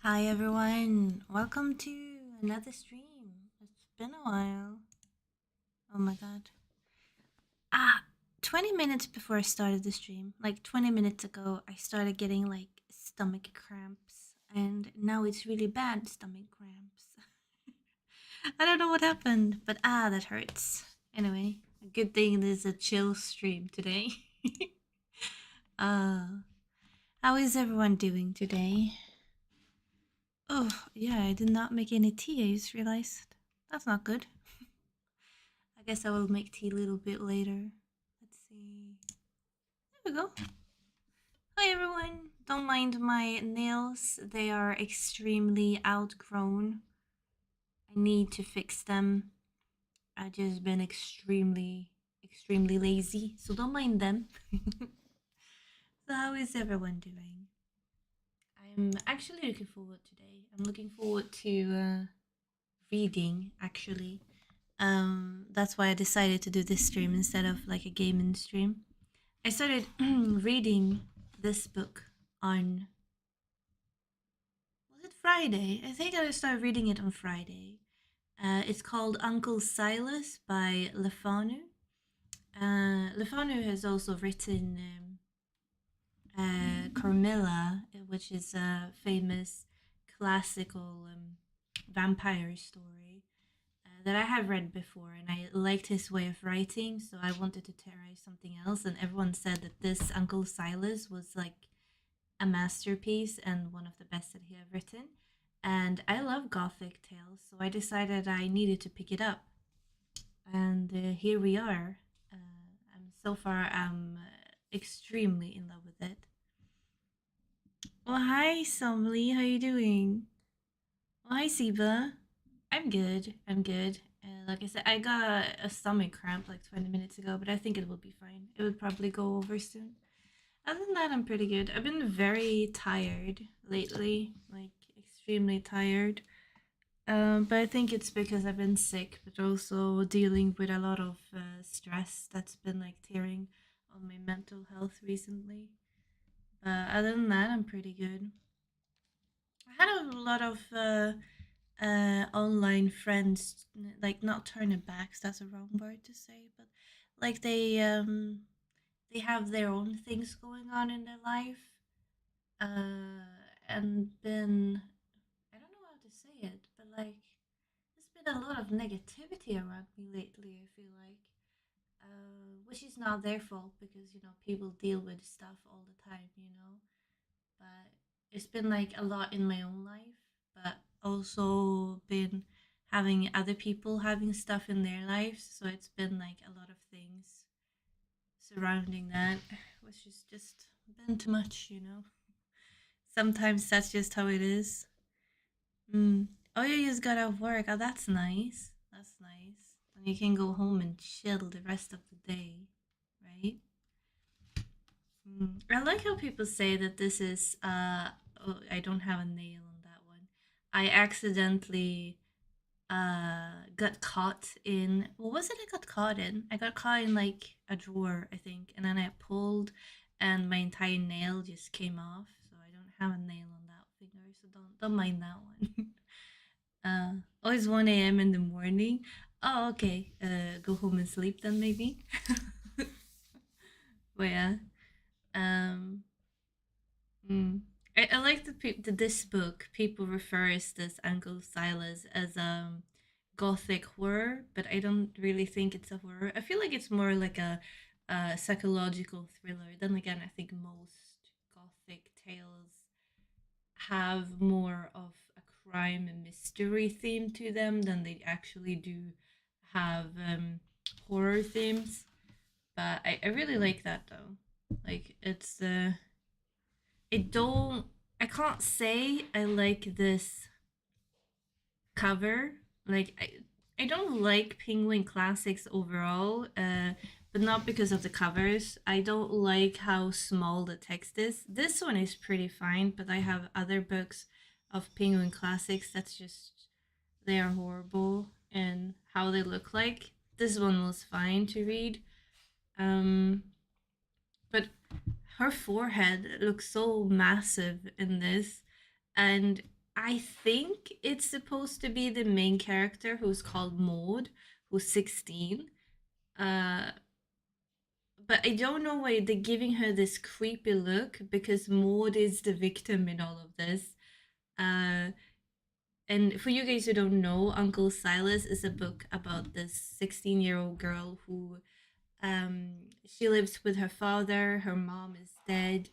Hi everyone, welcome to another stream. It's been a while. Oh my god. 20 minutes before I started the stream, like 20 minutes ago, I started getting like stomach cramps, and now it's really bad stomach cramps. I don't know what happened, but that hurts. Anyway, a good thing this is a chill stream today. uh, how is everyone doing today? Oh, yeah, I did not make any tea, I just realized. That's not good. I guess I will make tea a little bit later. Let's see. There we go. Hi everyone. Don't mind my nails. They are extremely outgrown. I need to fix them. I've just been extremely lazy. So don't mind them. So how is everyone doing? I'm actually looking forward today. I'm looking forward to reading actually. That's why I decided to do this stream instead of like a gaming stream. I started reading this book on, was it Friday? I think I started reading it on Friday. It's called Uncle Silas by Lefanu. Lefanu has also written Carmilla, which is a famous classical vampire story that I have read before, and I liked his way of writing, so I wanted to try something else. And everyone said that this Uncle Silas was like a masterpiece and one of the best that he had written. And I love gothic tales, so I decided I needed to pick it up. And here we are. So far, I'm extremely in love with it. Oh, hi, Somli. How you doing? Oh, hi, Siba. I'm good. I'm good. Like I said, I got a stomach cramp like 20 minutes ago, but I think it will be fine. It would probably go over soon. Other than that, I'm pretty good. I've been very tired lately, like extremely tired. But I think it's because I've been sick, but also dealing with a lot of stress that's been like tearing on my mental health recently. But other than that, I'm pretty good. I had a lot of online friends, like not turning backs. That's a wrong word to say, but like they have their own things going on in their life, and been, I don't know how to say it, but like there's been a lot of negativity around me lately. I feel like, which is not their fault because people deal with stuff all the time, but it's been like a lot in my own life, but also been having other people having stuff in their lives. So it's been like a lot of things surrounding that, which is just been too much. Sometimes that's just how it is. Mm. Oh, you just got off work. Oh, that's nice. That's nice. And you can go home and chill the rest of the day, right? I like how people say that this is oh, I don't have a nail on that one. I accidentally got caught in, what was it I got caught in? I got caught in like a drawer, I think, and then I pulled and my entire nail just came off. So I don't have a nail on that finger, so don't mind that one. Oh, it's 1 a.m. in the morning. Oh, okay. Go home and sleep then maybe. But yeah. Um I like that this book people refers this Uncle Silas as gothic horror, but I don't really think it's a horror. I feel like it's more like a psychological thriller. Then again, I think most gothic tales have more of a crime and mystery theme to them than they actually do have horror themes. But I really like that though. Like it's I don't. I can't say I like this cover. Like I don't like Penguin Classics overall. But not because of the covers. I don't like how small the text is. This one is pretty fine, but I have other books of Penguin Classics that's just, they are horrible and how they look like. This one was fine to read. Um, but her forehead looks so massive in this, and I think it's supposed to be the main character who's called Maud, who's 16. Uh, but I don't know why they're giving her this creepy look because Maud is the victim in all of this. Uh, and for you guys who don't know, Uncle Silas is a book about this 16-year-old girl who she lives with her father. Her mom is dead,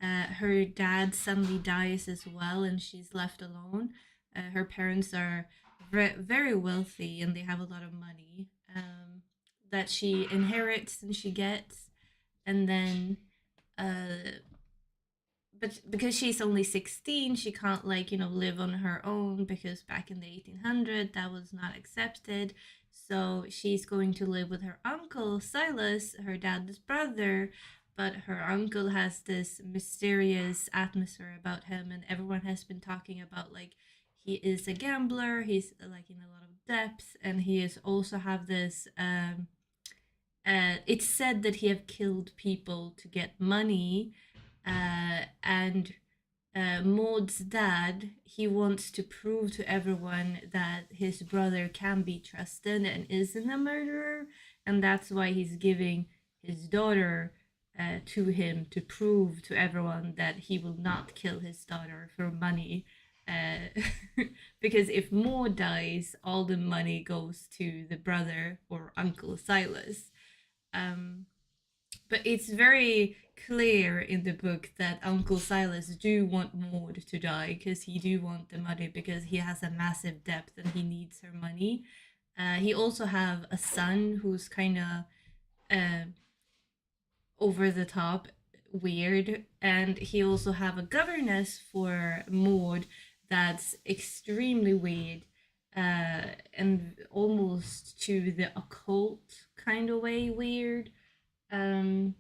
her dad suddenly dies as well, and she's left alone. Her parents are very wealthy, and they have a lot of money that she inherits and she gets, and then uh, but because she's only 16, she can't, like, live on her own, because back in the 1800s that was not accepted. So she's going to live with her uncle Silas, her dad's brother. But her uncle has this mysterious atmosphere about him, and everyone has been talking about, like, he is a gambler, he's like in a lot of debts, and he is also have this it's said that he have killed people to get money, and Maud's dad, he wants to prove to everyone that his brother can be trusted and isn't a murderer, and that's why he's giving his daughter to him to prove to everyone that he will not kill his daughter for money. Uh, because if Maud dies, all the money goes to the brother or Uncle Silas. Um, but it's very clear in the book that Uncle Silas do want Maud to die, because he do want the money, because he has a massive debt and he needs her money. He also have a son who's kind of uh, over the top weird, and he also have a governess for Maud that's extremely weird, and almost to the occult kind of way weird. um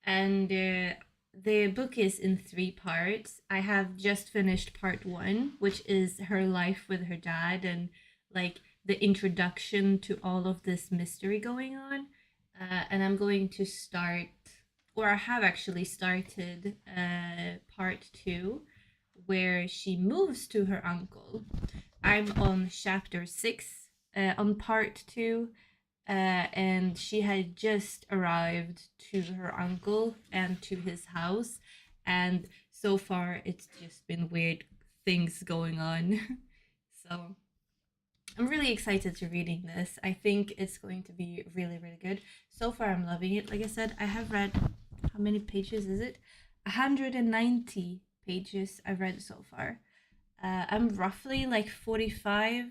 and the book is in three parts. I have just finished part one, which is her life with her dad, and like the introduction to all of this mystery going on. And I'm going to start, or I have actually started, part two, where she moves to her uncle. I'm on chapter six, on part two, and she had just arrived to her uncle and to his house, and so far it's just been weird things going on. So I'm really excited to reading this. I think it's going to be really, really good. So far I'm loving it. Like I said, I have read, how many pages is it? 190 pages I've read so far. I'm roughly like 45%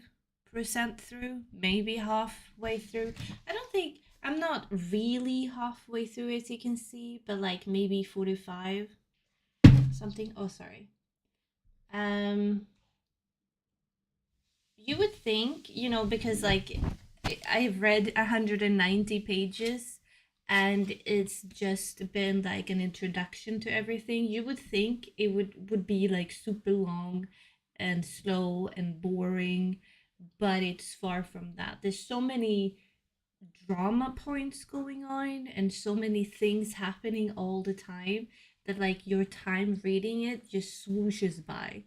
through, maybe halfway through. I don't think I'm not really halfway through, as you can see, but like maybe 45 something. Oh, sorry. Um, you would think, because like I've read 190 pages and it's just been like an introduction to everything, you would think it would be like super long and slow and boring, but it's far from that. There's so many drama points going on and so many things happening all the time that like your time reading it just swooshes by.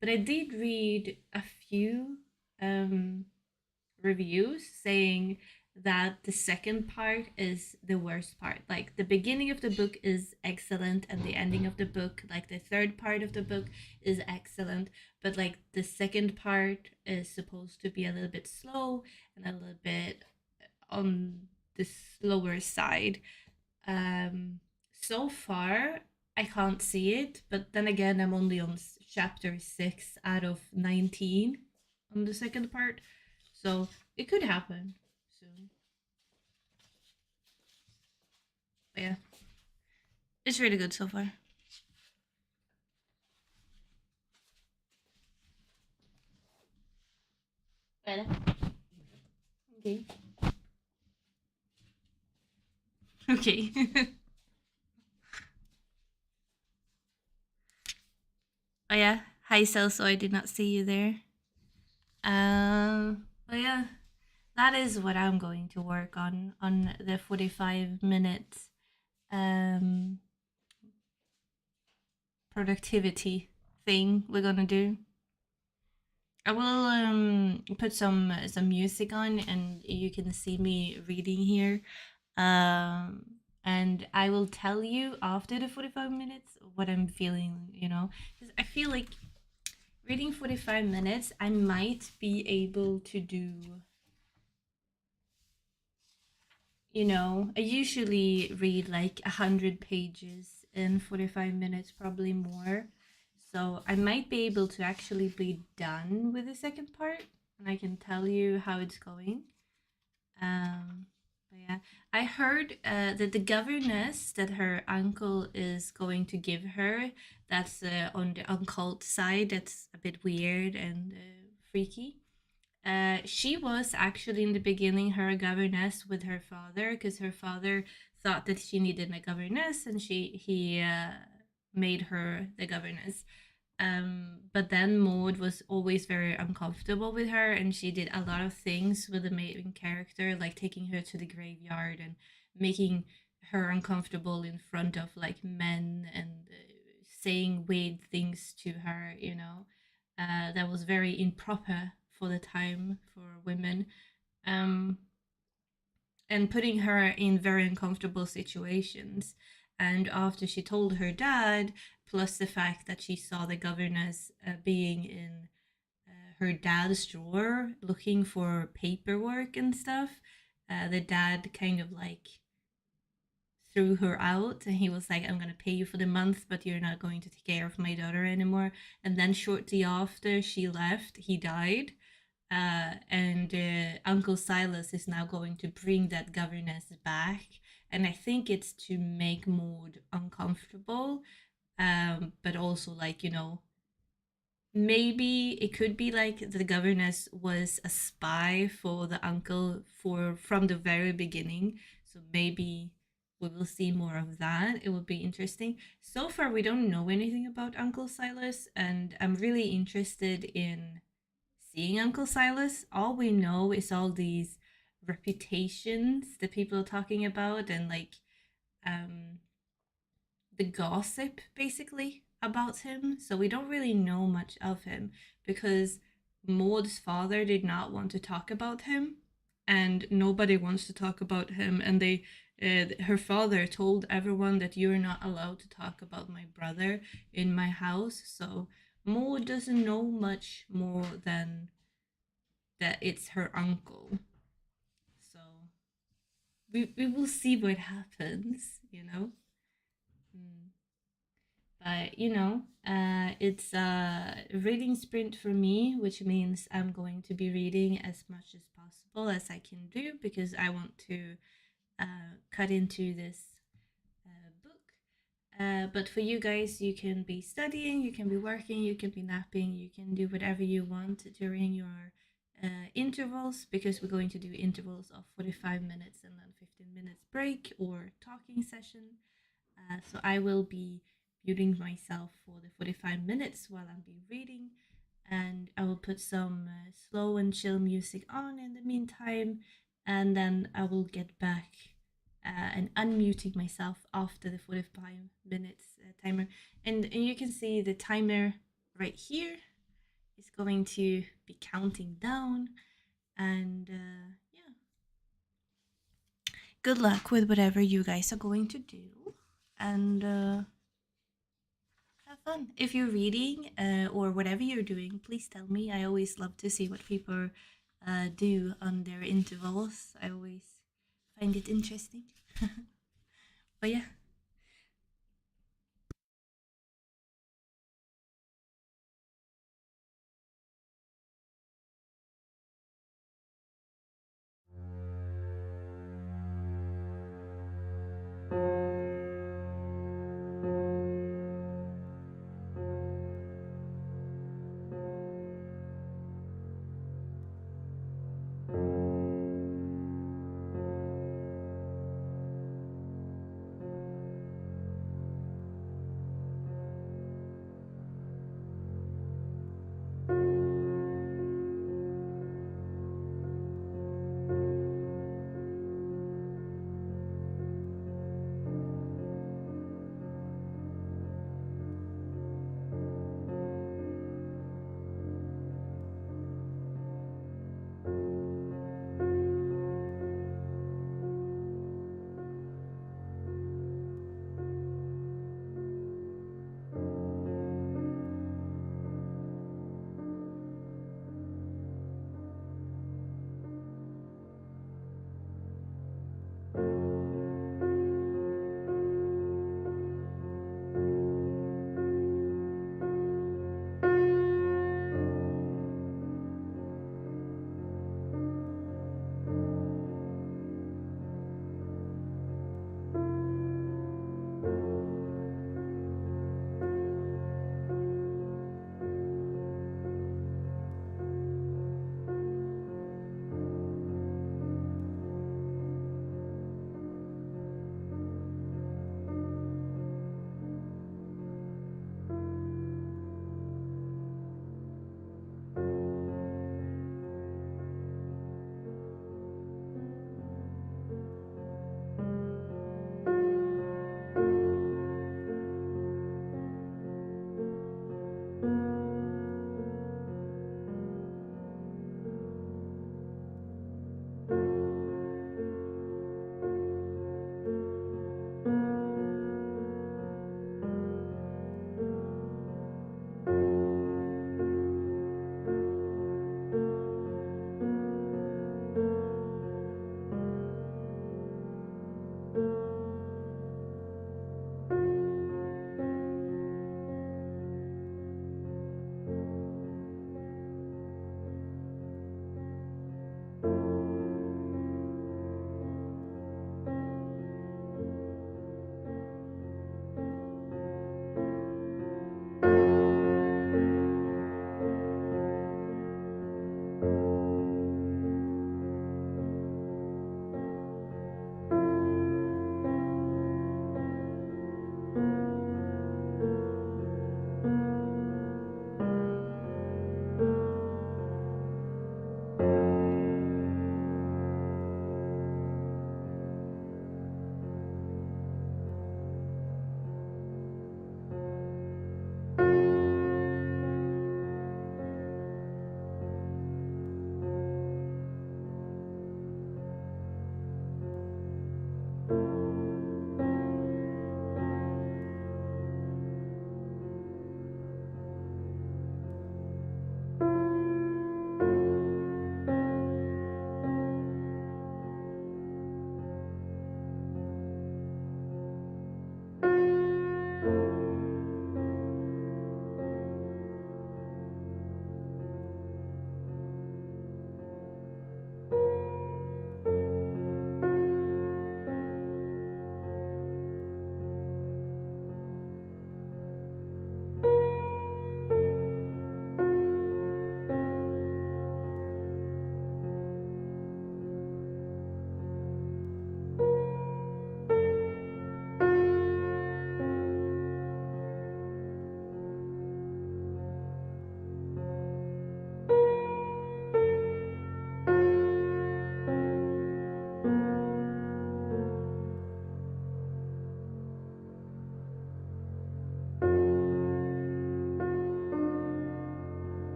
But I did read a few um reviews saying that the second part is the worst part. Like the beginning of the book is excellent, and the ending of the book, like the third part of the book, is excellent. But like the second part is supposed to be a little bit slow and a little bit on the slower side. So far, I can't see it, but then again, I'm only on chapter 6 out of 19 on the second part, so it could happen soon. But yeah, it's really good so far. Well, okay. Okay. Oh yeah, hi Celso, I did not see you there. But yeah, that is what I'm going to work on the 45 minutes um productivity thing we're gonna do. I will put some music on, and you can see me reading here. And I will tell you after the 45 minutes what I'm feeling, because I feel like reading 45 minutes, I might be able to do, I usually read like 100 pages in 45 minutes, probably more. So I might be able to actually be done with the second part, and I can tell you how it's going. But yeah, I heard that the governess that her uncle is going to give her, that's on the occult side, that's a bit weird and freaky. She was actually in the beginning her governess with her father because her father thought that she needed a governess, and he made her the governess. But then Maud was always very uncomfortable with her, and she did a lot of things with the main character, like taking her to the graveyard and making her uncomfortable in front of like men and saying weird things to her, you know. That was very improper for the time for women. Um, and putting her in very uncomfortable situations. And after she told her dad, plus the fact that she saw the governess being in her dad's drawer looking for paperwork and stuff, the dad kind of like threw her out, and he was like, I'm going to pay you for the month, but you're not going to take care of my daughter anymore. And then shortly after she left, he died. And Uncle Silas is now going to bring that governess back. And I think it's to make Maud uncomfortable, but also, like, you know, maybe it could be like the governess was a spy for the uncle for from the very beginning. So maybe we will see more of that. It would be interesting. So far, we don't know anything about Uncle Silas, and I'm really interested in seeing Uncle Silas. All we know is all these reputations that people are talking about, and like um the gossip basically about him. So we don't really know much of him because Maud's father did not want to talk about him, and nobody wants to talk about him. And her father told everyone that you're not allowed to talk about my brother in my house. So Maud doesn't know much more than that it's her uncle. So we will see what happens, you know. Mm. But you know, it's a reading sprint for me, which means I'm going to be reading as much as possible as I can do because I want to cut into this book. But for you guys, you can be studying, you can be working, you can be napping, you can do whatever you want during your intervals, because we're going to do intervals of 45 minutes and then 15 minutes break or talking session. So I will be muting myself for the 45 minutes while I'm be reading, and I will put some slow and chill music on in the meantime, and then I will get back and unmuting myself after the 45 minutes timer. And you can see the timer right here is going to be counting down, and yeah, good luck with whatever you guys are going to do, and have fun. If you're reading or whatever you're doing, please tell me. I always love to see what people do on their intervals. I always find it interesting. But yeah.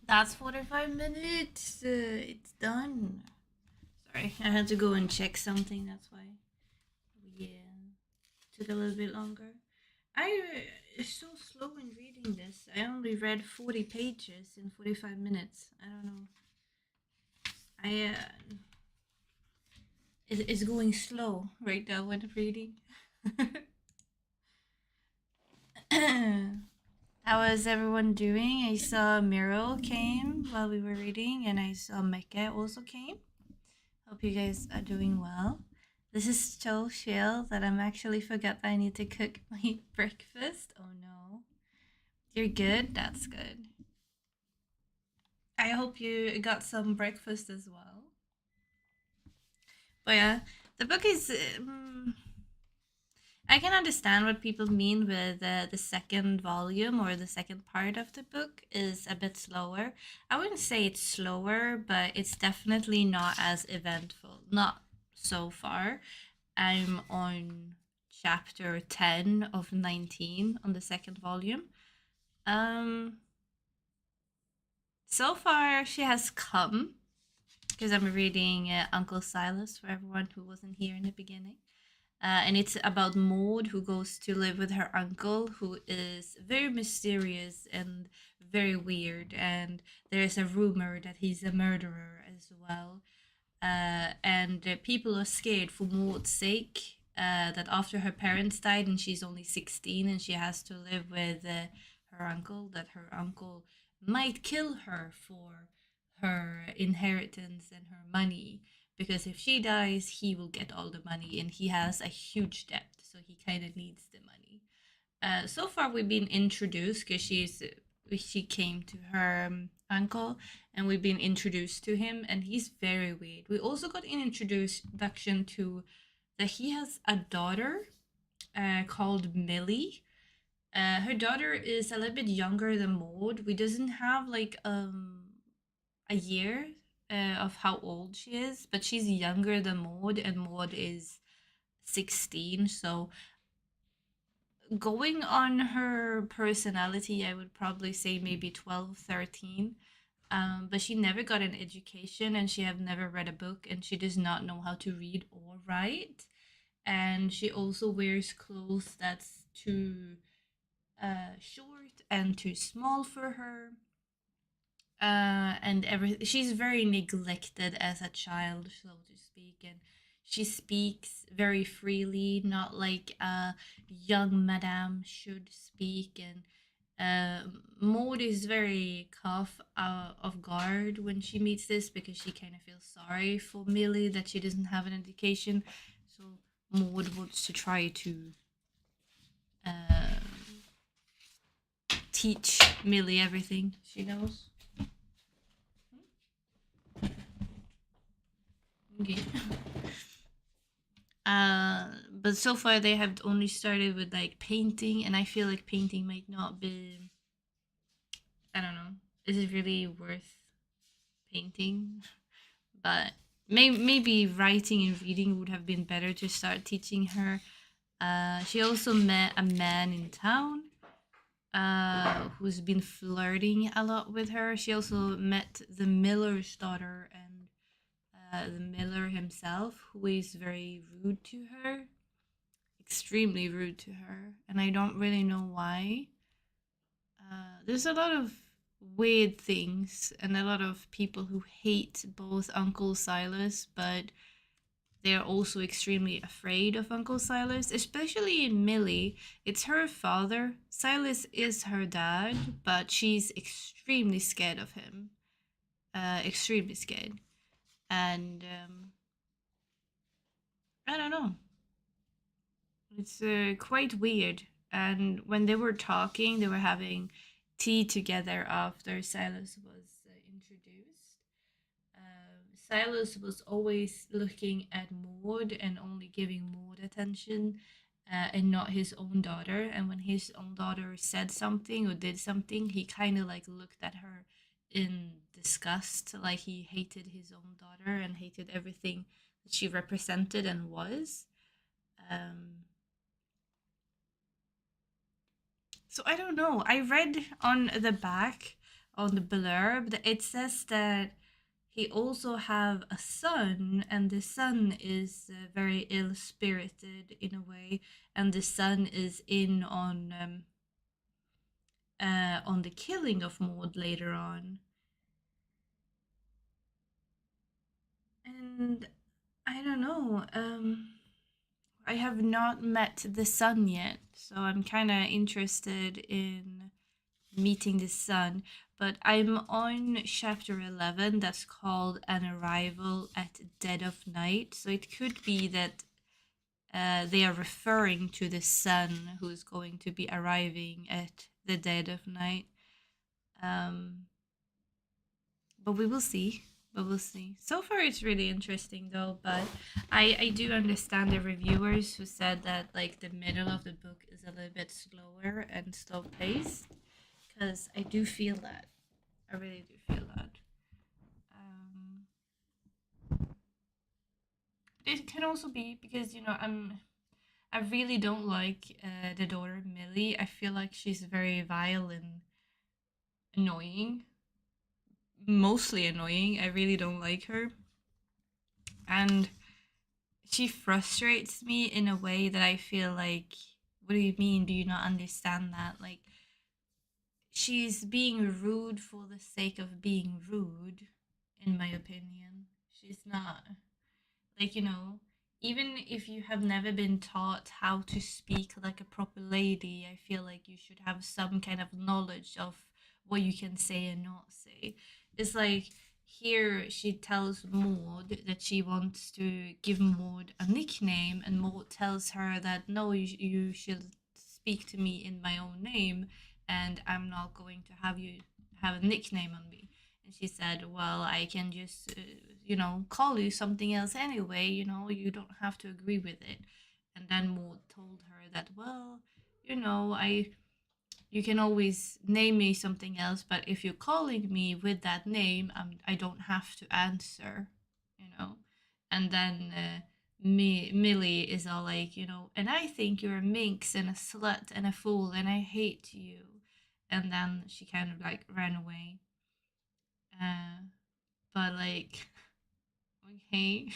That's 45 minutes. It's done. Sorry, I had to go and check something. That's why. Yeah, took a little bit longer. I it's so slow in reading this. I only read 40 pages in 45 minutes. I don't know. I it's going slow right now when reading. How was everyone doing? I saw Miro came while we were reading, and I saw Mecca also came. Hope you guys are doing well. This is so chill that I'm actually forgot that I need to cook my breakfast. Oh no. You're good? That's good. I hope you got some breakfast as well. But yeah, the book is. I can understand what people mean with the second volume or the second part of the book is a bit slower. I wouldn't say it's slower, but it's definitely not as eventful. Not so far. I'm on chapter 10 of 19 on the second volume. Um, so far, she has come because I'm reading Uncle Silas for everyone who wasn't here in the beginning. And it's about Maud, who goes to live with her uncle, who is very mysterious and very weird. And there's a rumor that he's a murderer as well. And people are scared for Maud's sake. That after her parents died and she's only 16 and she has to live with her uncle, that her uncle might kill her for her inheritance and her money, because if she dies he will get all the money and he has a huge debt, so he kind of needs the money. So far we've been introduced because she came to her uncle and we've been introduced to him and he's very weird. We also got an introduction to that he has a daughter called Millie. Her daughter is a little bit younger than Maud. We doesn't have like a year of how old she is, but she's younger than Maud, and Maud is 16. So, going on her personality, I would probably say maybe 12, 13. But she never got an education and she have never read a book and she does not know how to read or write. And she also wears clothes that's too short and too small for her. And she's very neglected as a child, so to speak, and she speaks very freely, not like a young madame should speak. And Maud is very caught off guard when she meets this because she kind of feels sorry for Millie that she doesn't have an education. So Maud wants to try to uh, teach Millie everything she knows. Okay. But so far they have only started with like painting, and I feel like painting might not be. I don't know. Is it really worth painting? But maybe writing and reading would have been better to start teaching her. She also met a man in town who's been flirting a lot with her. She also met the miller's daughter and the miller himself, who is very rude to her, extremely rude to her, and I don't really know why. There's a lot of weird things and a lot of people who hate both Uncle Silas, but they're also extremely afraid of Uncle Silas, especially Millie. It's her father. Silas is her dad, but she's extremely scared of him. Extremely scared. And I don't know. It's quite weird. And when they were talking, they were having tea together after Silas was introduced. Silas was always looking at Maud and only giving Maud attention and not his own daughter. And when his own daughter said something or did something, he kind of like looked at her in disgust, like he hated his own daughter and hated everything that she represented and was. Um, So I don't know. I read on the back on the blurb that it says that he also have a son, and the son is very ill-spirited in a way, and the son is in on the killing of Maud later on. And I don't know. I have not met the son yet, so I'm kind of interested in meeting the son. But I'm on chapter 11 that's called An Arrival at Dead of Night. So it could be that they are referring to the son who's going to be arriving at the dead of night. Um, but we will see. But we'll see. So far, it's really interesting though. But I do understand the reviewers who said that like the middle of the book is a little bit slower and slow paced. Because I do feel that. I really do feel that. Um, it can also be because I really don't like the daughter Millie. I feel like she's very vile and annoying. Mostly annoying. I really don't like her. And she frustrates me in a way that I feel like, what do you mean? Do you not understand that? Like, she's being rude for the sake of being rude, in my opinion. She's not. Like, even if you have never been taught how to speak like a proper lady, I feel like you should have some kind of knowledge of what you can say and not say. It's like here she tells Maud that she wants to give Maud a nickname, and Maud tells her that no, you should speak to me in my own name, and I'm not going to have you have a nickname on me. And she said, well, I can just, call you something else anyway, you don't have to agree with it. And then Maud told her that, well, you can always name me something else, but if you're calling me with that name, I don't have to answer, you know. And then Millie is all like, and I think you're a minx and a slut and a fool and I hate you. And then she kind of like ran away. But like, okay.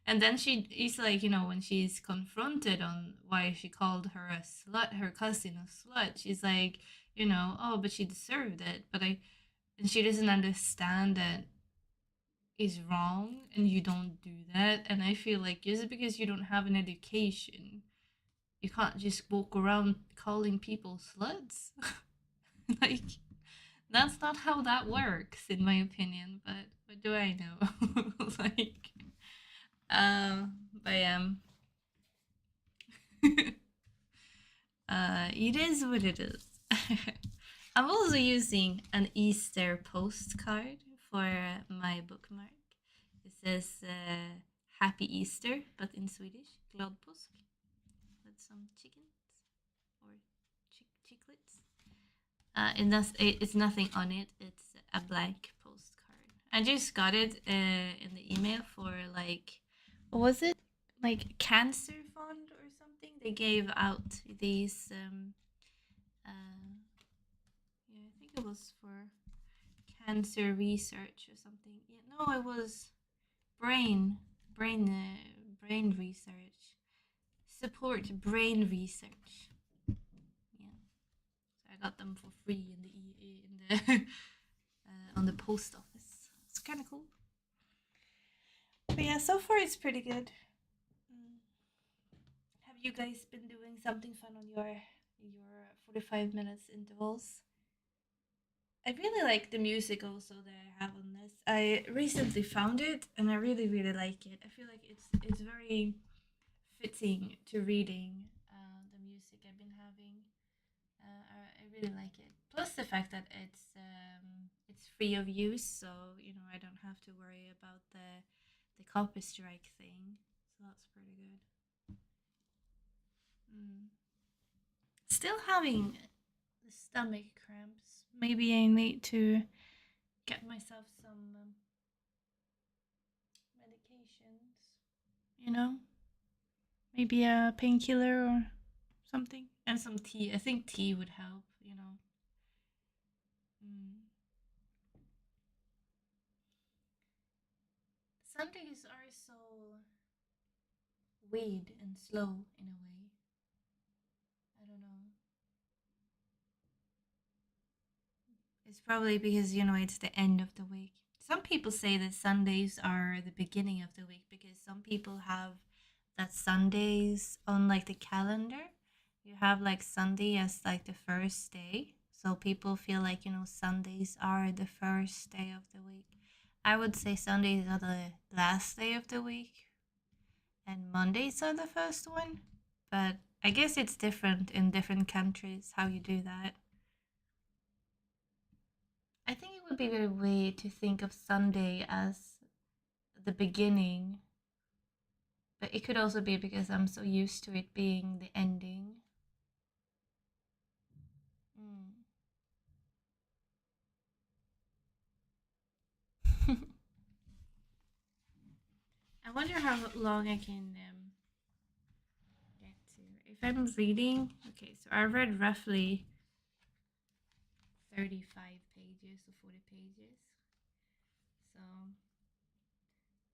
And then is like, when she's confronted on why she called her a slut, her cousin a slut, she's like, oh, but she deserved it. And she doesn't understand that it's wrong and you don't do that. And I feel like just because you don't have an education, you can't just walk around calling people sluts. Like, that's not how that works, in my opinion. But what do I know? Like, but it is what it is. I'm also using an Easter postcard for my bookmark. It says Happy Easter, but in Swedish, Glad påsk, with some chickens or chicklets. It's nothing on it. It's a blank postcard. I just got it in the email for like, what was it? Like Cancer Fund or something. They gave out these. Yeah, I think it was for cancer research or something. Yeah, no, it was brain, brain research. Support brain research. Yeah, so I got them for free in the on the post office. It's kind of cool. But yeah, so far it's pretty good. Mm. Have you guys been doing something fun on your 45 minutes intervals? I really like the music also that I have on this. I recently found it and I really really like it. I feel like it's very fitting to reading the music I've been having. I really like it. Plus the fact that it's free of use, so I don't have to worry about the copy strike thing. So that's pretty good. Mm. Still having the stomach cramps. Maybe I need to get myself some medications. You know, maybe a painkiller or something, and some tea. I think tea would help. Mm. Sundays are so weird and slow in a way. I don't know. It's probably because, it's the end of the week. Some people say that Sundays are the beginning of the week because some people have that Sundays on like the calendar. You have like Sunday as like the first day. So people feel like, Sundays are the first day of the week. I would say Sundays are the last day of the week and Mondays are the first one. But I guess it's different in different countries how you do that. I think it would be very weird to think of Sunday as the beginning, but it could also be because I'm so used to it being the ending. Mm. I wonder how long I can get to. If I'm reading, okay, so I read roughly 35 pages or 40 pages. So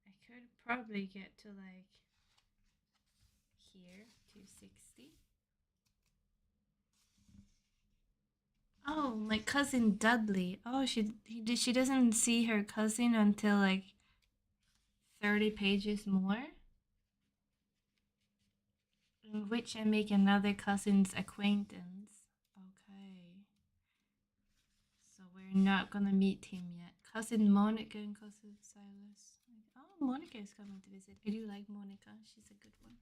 I could probably get to like here, 260. Oh, my cousin Dudley. Oh, she doesn't see her cousin until like 30 pages more, in which I make another cousin's acquaintance. Okay. So we're not gonna meet him yet. Cousin Monica and cousin Silas. Oh, Monica is coming to visit. I do like Monica. She's a good one.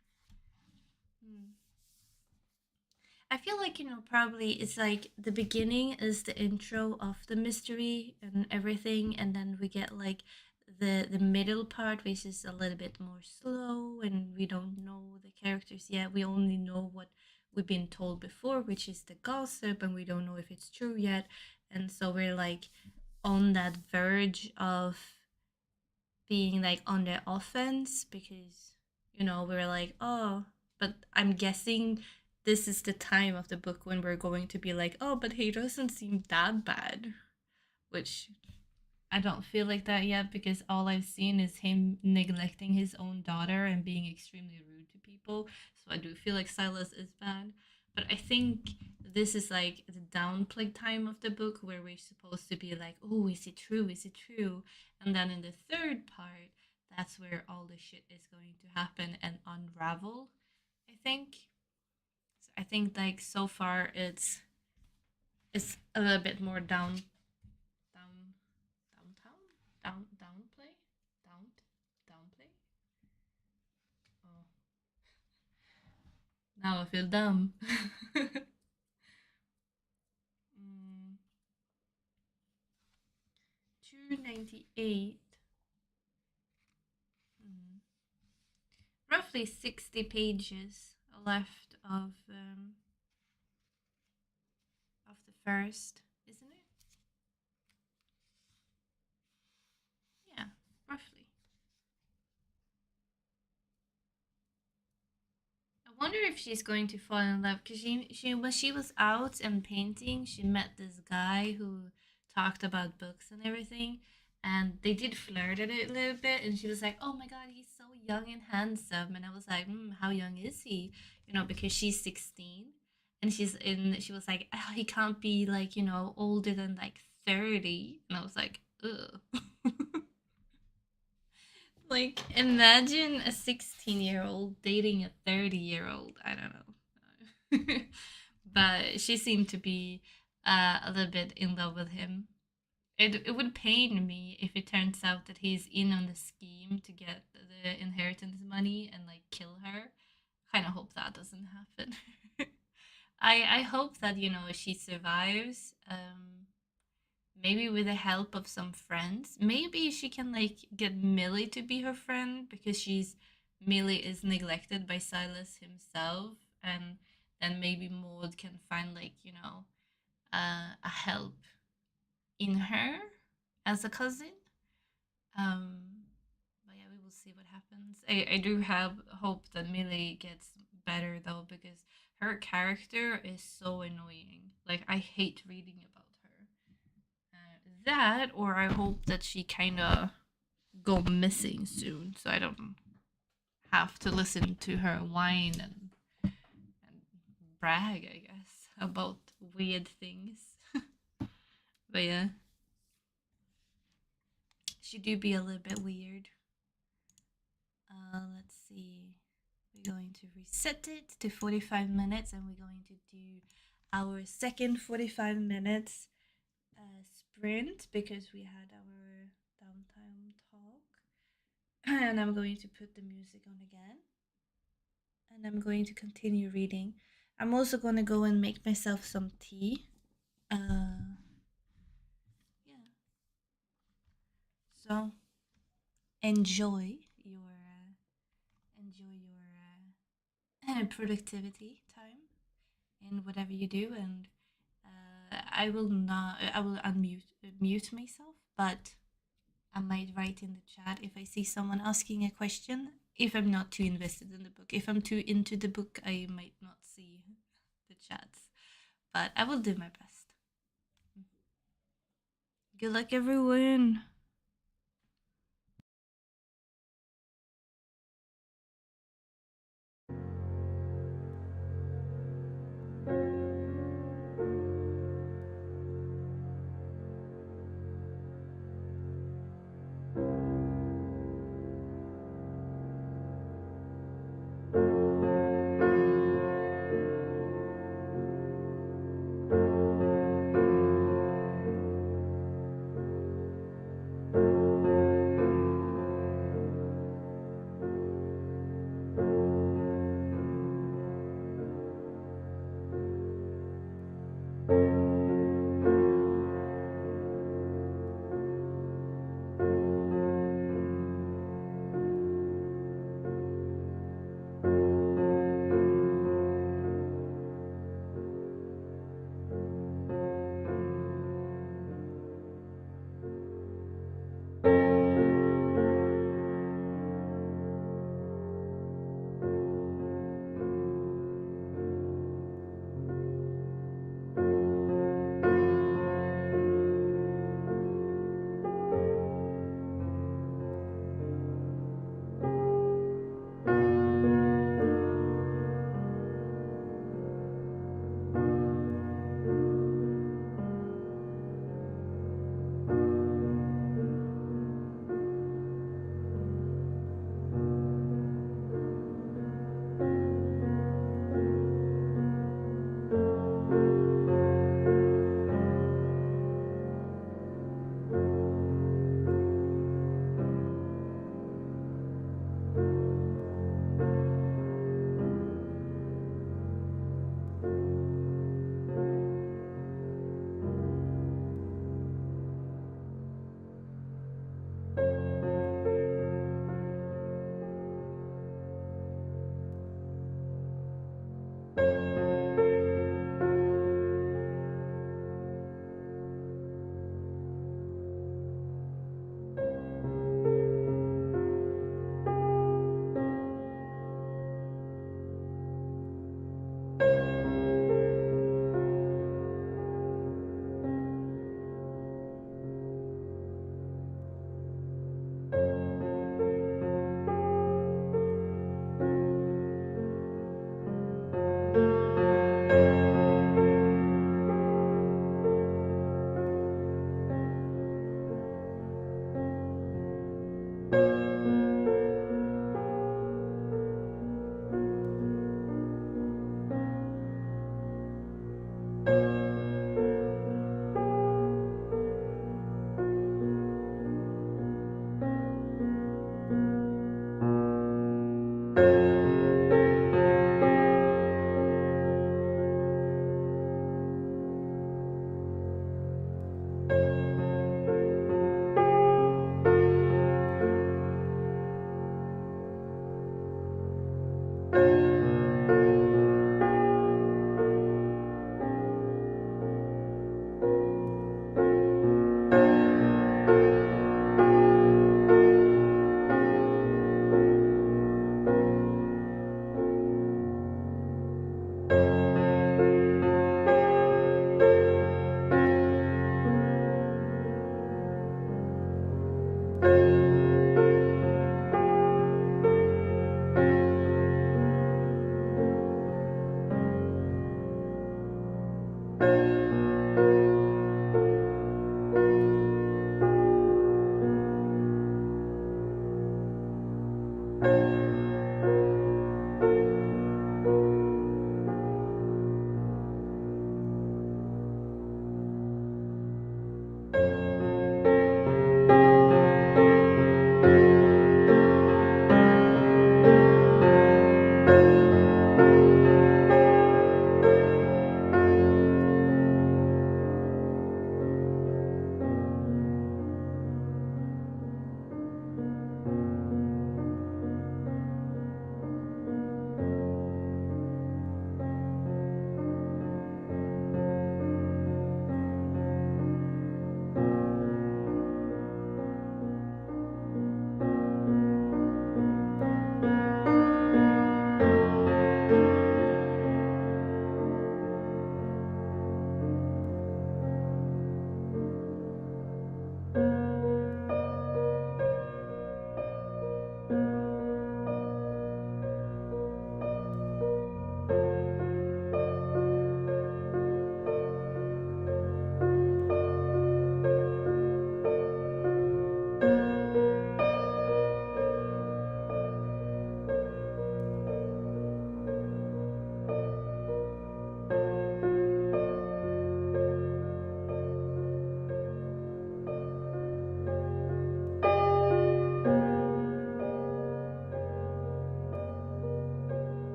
Hmm. I feel like, probably it's like the beginning is the intro of the mystery and everything, and then we get like the middle part, which is a little bit more slow, and we don't know the characters yet. We only know what we've been told before, which is the gossip, and we don't know if it's true yet. And so we're like on that verge of being like on the offense because we're like, oh, but I'm guessing this is the time of the book when we're going to be like, oh, but he doesn't seem that bad, which I don't feel like that yet because all I've seen is him neglecting his own daughter and being extremely rude to people. So I do feel like Silas is bad. But I think this is like the downplay time of the book where we're supposed to be like, oh, is it true? Is it true? And then in the third part, that's where all the shit is going to happen and unravel, I think. So I think like so far it's a little bit more down downtown downplay down downplay. Oh, now I feel dumb. 298. Mm. Roughly 60 pages left of the first, isn't it? Yeah, roughly. I wonder if she's going to fall in love because she when she was out and painting, she met this guy who talked about books and everything, and they did flirt at it a little bit. And she was like, "Oh my god, he's so young and handsome," and I was like, "How young is he?" Because she's 16, and she was like, oh, "He can't be like older than like 30," and I was like, "Ugh." Like, imagine a 16-year-old dating a 30-year-old. I don't know. But she seemed to be a little bit in love with him. It would pain me if it turns out that he's in on the scheme to get the inheritance money and like kill her. Kind of hope that doesn't happen. I hope that she survives. Maybe with the help of some friends. Maybe she can like get Millie to be her friend because Millie is neglected by Silas himself, and then maybe Maud can find like a help in her as a cousin. But yeah, we will see what happens. I do have hope that Millie gets better though because her character is so annoying. Like I hate reading about her. That, or I hope that she kind of go missing soon, so I don't have to listen to her whine and brag, I guess, about weird things. But yeah, she do be a little bit weird. Let's see. We're going to reset it to 45 minutes, and we're going to do our second 45 minutes sprint because we had our downtime talk. And I'm going to put the music on again. And I'm going to continue reading. I'm also going to go and make myself some tea. Yeah. So enjoy your productivity time in whatever you do, and I will not. I will mute myself, but I might write in the chat if I see someone asking a question. If I'm not too invested in the book, if I'm too into the book, I might not see the chats, but I will do my best. Good luck, everyone.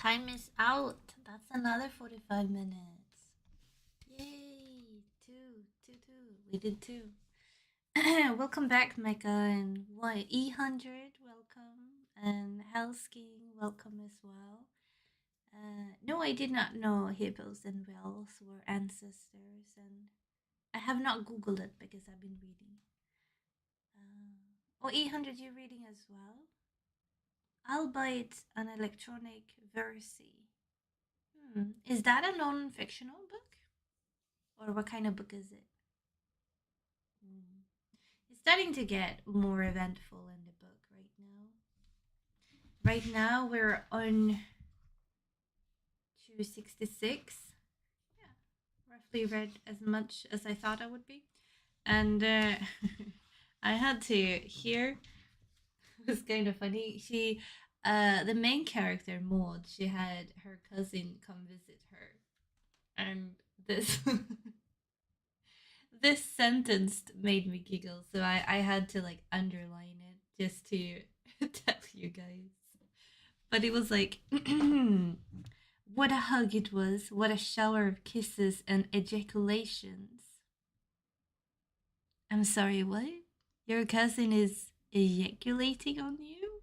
time is out. That's another 45 minutes. Yay! Two. We did two. Welcome back, Mecca, and what E100, welcome, and Hell's King, welcome as well. No, I did not know hippos and whales were ancestors, and I have not googled it because I've been reading. Oh, E100, you're reading as well? Albeit an electronic versi. Is that a non-fictional book? Or what kind of book is it? Hmm. It's starting to get more eventful in the book right now. Right now we're on 266. Yeah, roughly read as much as I thought I would be. And I had to hear, it was kind of funny. The main character, Maud, she had her cousin come visit her. And this this sentence made me giggle, so I had to like underline it just to tell you guys. But it was like, what a hug it was, what a shower of kisses and ejaculations. I'm sorry, what? Your cousin is ejaculating on you?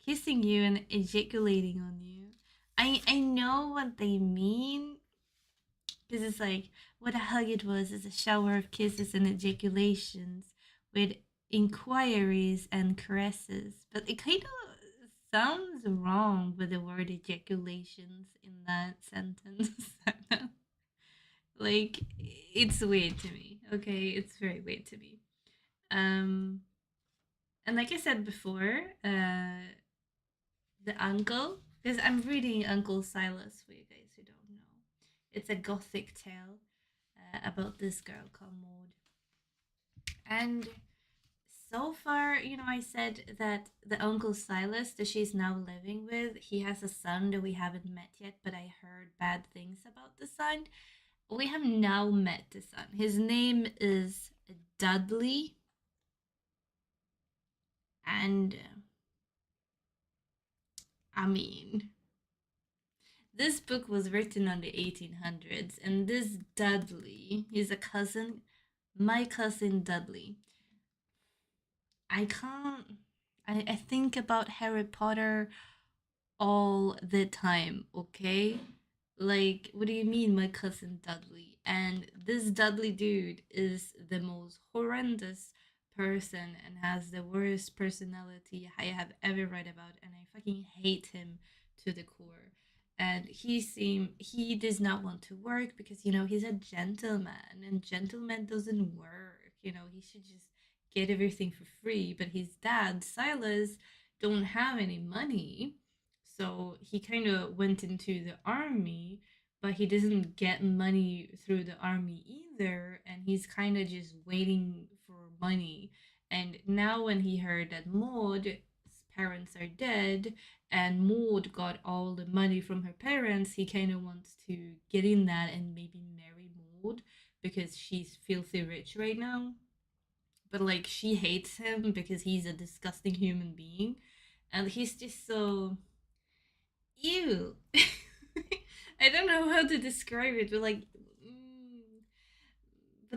Kissing you and ejaculating on you. I know what they mean, because it's like, what a hug it was is a shower of kisses and ejaculations with inquiries and caresses. But it kind of sounds wrong with the word ejaculations in that sentence. Like, it's weird to me. Okay, it's very weird to me. Um, and like I said before, the uncle, because I'm reading Uncle Silas for you guys who don't know. It's a gothic tale about this girl called Maud. And so far, I said that the Uncle Silas that she's now living with, he has a son that we haven't met yet, but I heard bad things about the son. We have now met the son. His name is Dudley. And I mean, this book was written on the 1800s, and this Dudley, he's a cousin, my cousin Dudley. I can't. I think about Harry Potter all the time, okay? Like, what do you mean, my cousin Dudley? And this Dudley dude is the most horrendous person and has the worst personality I have ever read about, and I fucking hate him to the core. And he does not want to work because he's a gentleman, and gentleman doesn't work. He should just get everything for free. But his dad, Silas, don't have any money, so he kind of went into the army, but he doesn't get money through the army either. And he's kind of just waiting for money. And now, when he heard that Maud's parents are dead and Maud got all the money from her parents, he kind of wants to get in that and maybe marry Maud because she's filthy rich right now. But like, she hates him because he's a disgusting human being, and he's just so ew. I don't know how to describe it, but like,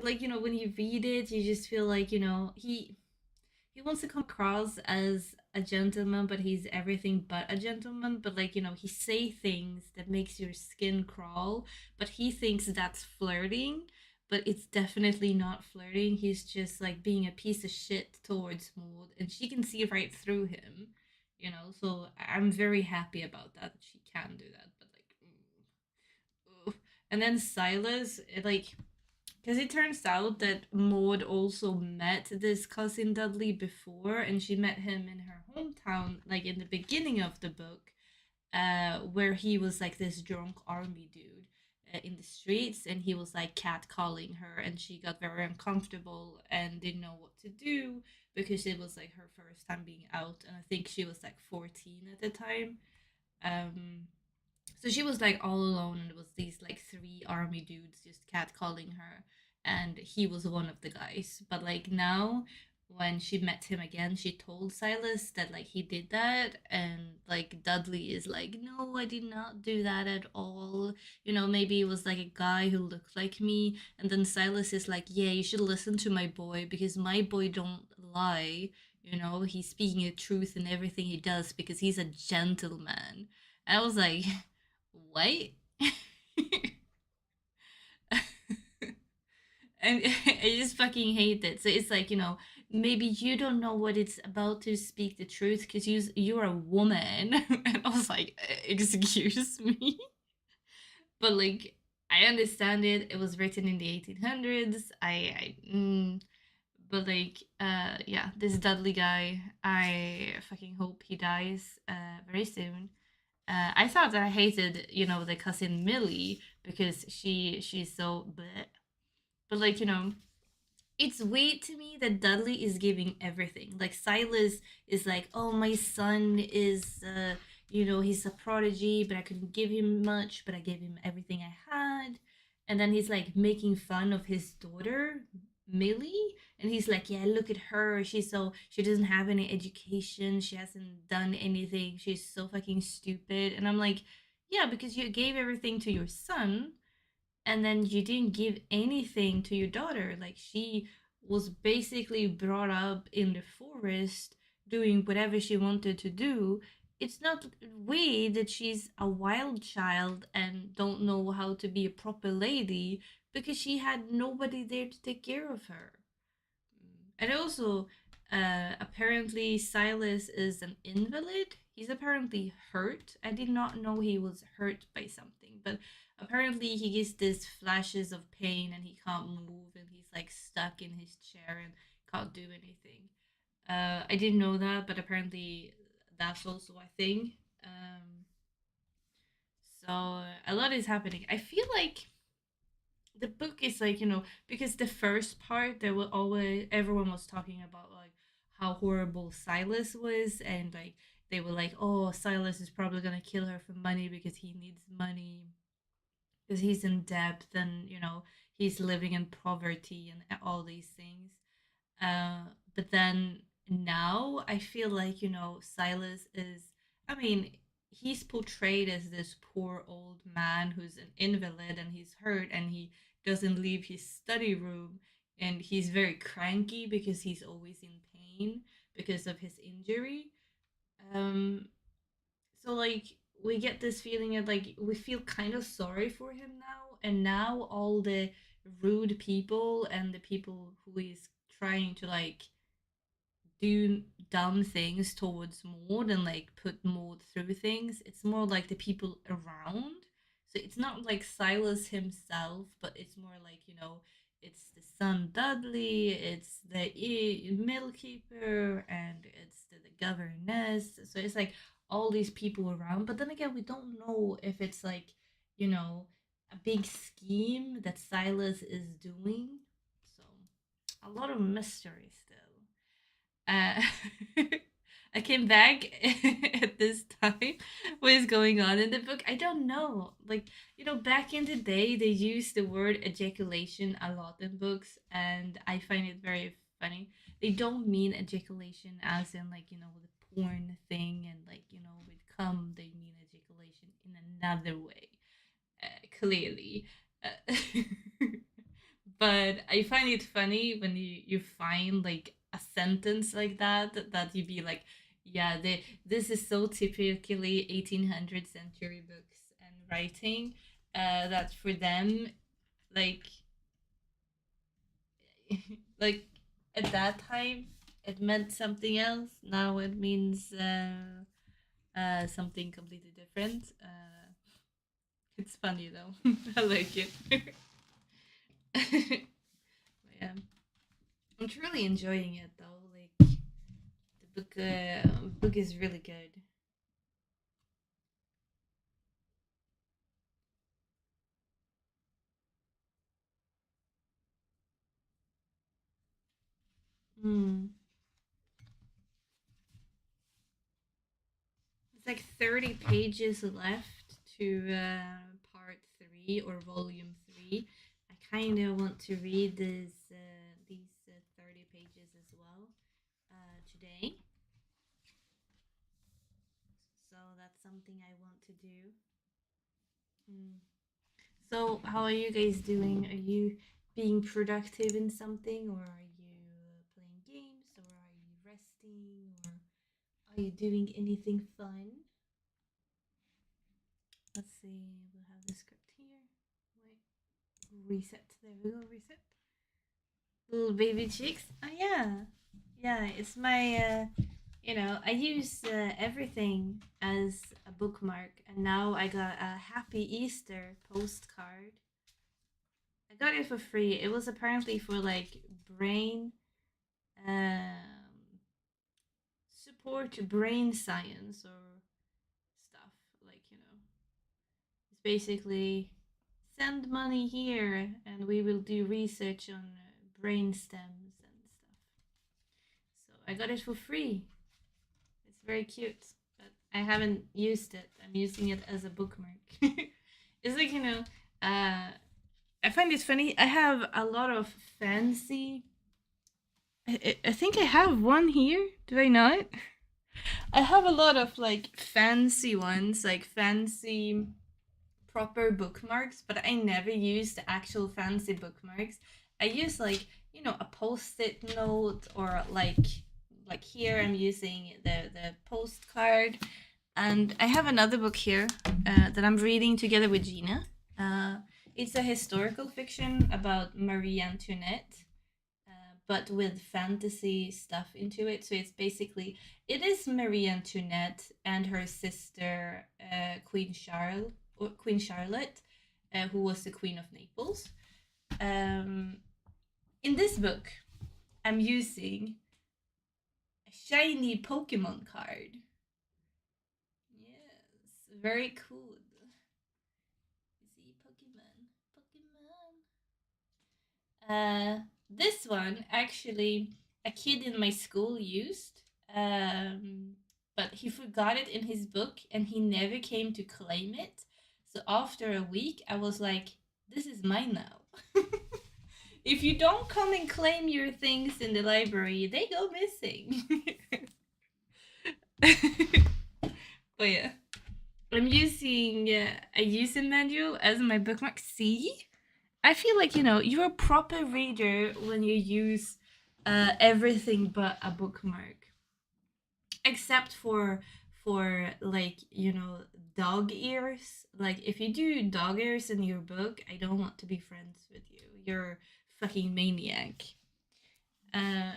when you read it, you just feel like he wants to come across as a gentleman, but he's everything but a gentleman. But like, he say things that makes your skin crawl, but he thinks that's flirting, but it's definitely not flirting. He's just like being a piece of shit towards Maud, and she can see right through him. So I'm very happy about that. She can do that, but like, and then Silas, because it turns out that Maud also met this cousin Dudley before, and she met him in her hometown, like in the beginning of the book, where he was like this drunk army dude in the streets, and he was like catcalling her, and she got very uncomfortable and didn't know what to do because it was like her first time being out, and I think she was like 14 at the time. Um, so she was like all alone, and it was these like three army dudes just catcalling her, and he was one of the guys. But like now, when she met him again, she told Silas that like he did that, and like Dudley is like, no, I did not do that at all. You know, maybe it was like a guy who looked like me. And then Silas is like, yeah, you should listen to my boy because my boy don't lie. You know, he's speaking the truth in everything he does because he's a gentleman. And I was like, what? And I just fucking hate it. So it's like, you know, maybe you don't know what it's about to speak the truth because you're a woman. And I was like, excuse me. But like, I understand it. It was written in the 1800s. But like, yeah, this Dudley guy, I fucking hope he dies very soon. I thought that I hated, you know, the cousin Millie because she's so bleh. But like, you know, it's weird to me that Dudley is giving everything. Like Silas is like, "Oh, my son is you know, he's a prodigy, but I couldn't give him much, but I gave him everything I had." And then he's like making fun of his daughter, Millie, and he's like, "Yeah, look at her. She doesn't have any education. She hasn't done anything. She's so fucking stupid." And I'm like, "Yeah, because you gave everything to your son, and then you didn't give anything to your daughter. Like she was basically brought up in the forest doing whatever she wanted to do. It's not weird that she's a wild child and don't know how to be a proper lady because she had nobody there to take care of her. And also, apparently, Silas is an invalid. He's apparently hurt. I did not know he was hurt by something, but apparently, he gets these flashes of pain and he can't move and he's like stuck in his chair and can't do anything. I didn't know that, but apparently, that's also a thing. So, a lot is happening. I feel like the book is like, you know, because the first part there were always everyone was talking about like how horrible Silas was, and like they were like, oh, Silas is probably gonna kill her for money because he needs money because he's in debt and, you know, he's living in poverty and all these things. But then now I feel like, you know, Silas is, I mean, he's portrayed as this poor old man who's an invalid and he's hurt and he doesn't leave his study room, and he's very cranky because he's always in pain because of his injury. Um, so like we get this feeling of like we feel kind of sorry for him now, and now all the rude people and the people who is trying to like do dumb things towards Maud and like put Maud through things. It's more like the people around. So it's not like Silas himself, but it's more like, you know, it's the son Dudley, it's the mill keeper, and it's the governess. So it's like all these people around. But then again, we don't know if it's like, you know, a big scheme that Silas is doing. So a lot of mystery still. Uh, I came back at this time. What is going on in the book? I don't know. Like, you know, back in the day, they used the word ejaculation a lot in books, and I find it very funny. They don't mean ejaculation as in, like, you know, the porn thing, and, like, you know, with cum, they mean ejaculation in another way, clearly. Uh, but I find it funny when you find like a sentence like that you be like, yeah, this is so typically 1800 century books and writing, that for them, like like at that time it meant something else. Now it means something completely different. It's funny though. I like it. Yeah, I'm truly enjoying it though. Like book is really good. Mm. It's like 30 pages left to part three or volume three. I kind of want to read these 30 pages as well. today. So that's something I want to do. Mm. So, how are you guys doing? Are you being productive in something, or are you playing games, or are you resting, or are you doing anything fun? Let's see. We'll have the script here. Wait, reset. There we go. Reset. Little baby cheeks. Oh yeah, yeah. It's my. I use everything as a bookmark, and now I got a Happy Easter postcard. I got it for free. It was apparently for like brain support brain science or stuff. Like, it's basically send money here and we will do research on brain stems and stuff. So I got it for free. It's very cute, but I haven't used it. I'm using it as a bookmark. It's like, I find it funny. I have a lot of fancy. I think I have one here. Do I not? I have a lot of like fancy ones, like fancy proper bookmarks, but I never use the actual fancy bookmarks. I use like, a post-it note, or like here I'm using the postcard. And I have another book here that I'm reading together with Gina. It's a historical fiction about Marie Antoinette, but with fantasy stuff into it. So it is Marie Antoinette and her sister Queen Charlotte, who was the Queen of Naples. In this book, I'm using a shiny Pokemon card. Yes, very cool. You see, Pokemon. This one actually a kid in my school used, but he forgot it in his book and he never came to claim it. So after a week, I was like, "This is mine now." If you don't come and claim your things in the library, they go missing. But yeah, I'm using a user manual as my bookmark. See? I feel like, you're a proper reader when you use everything but a bookmark. Except for like, dog ears. Like if you do dog ears in your book, I don't want to be friends with you. You're a fucking maniac. Uh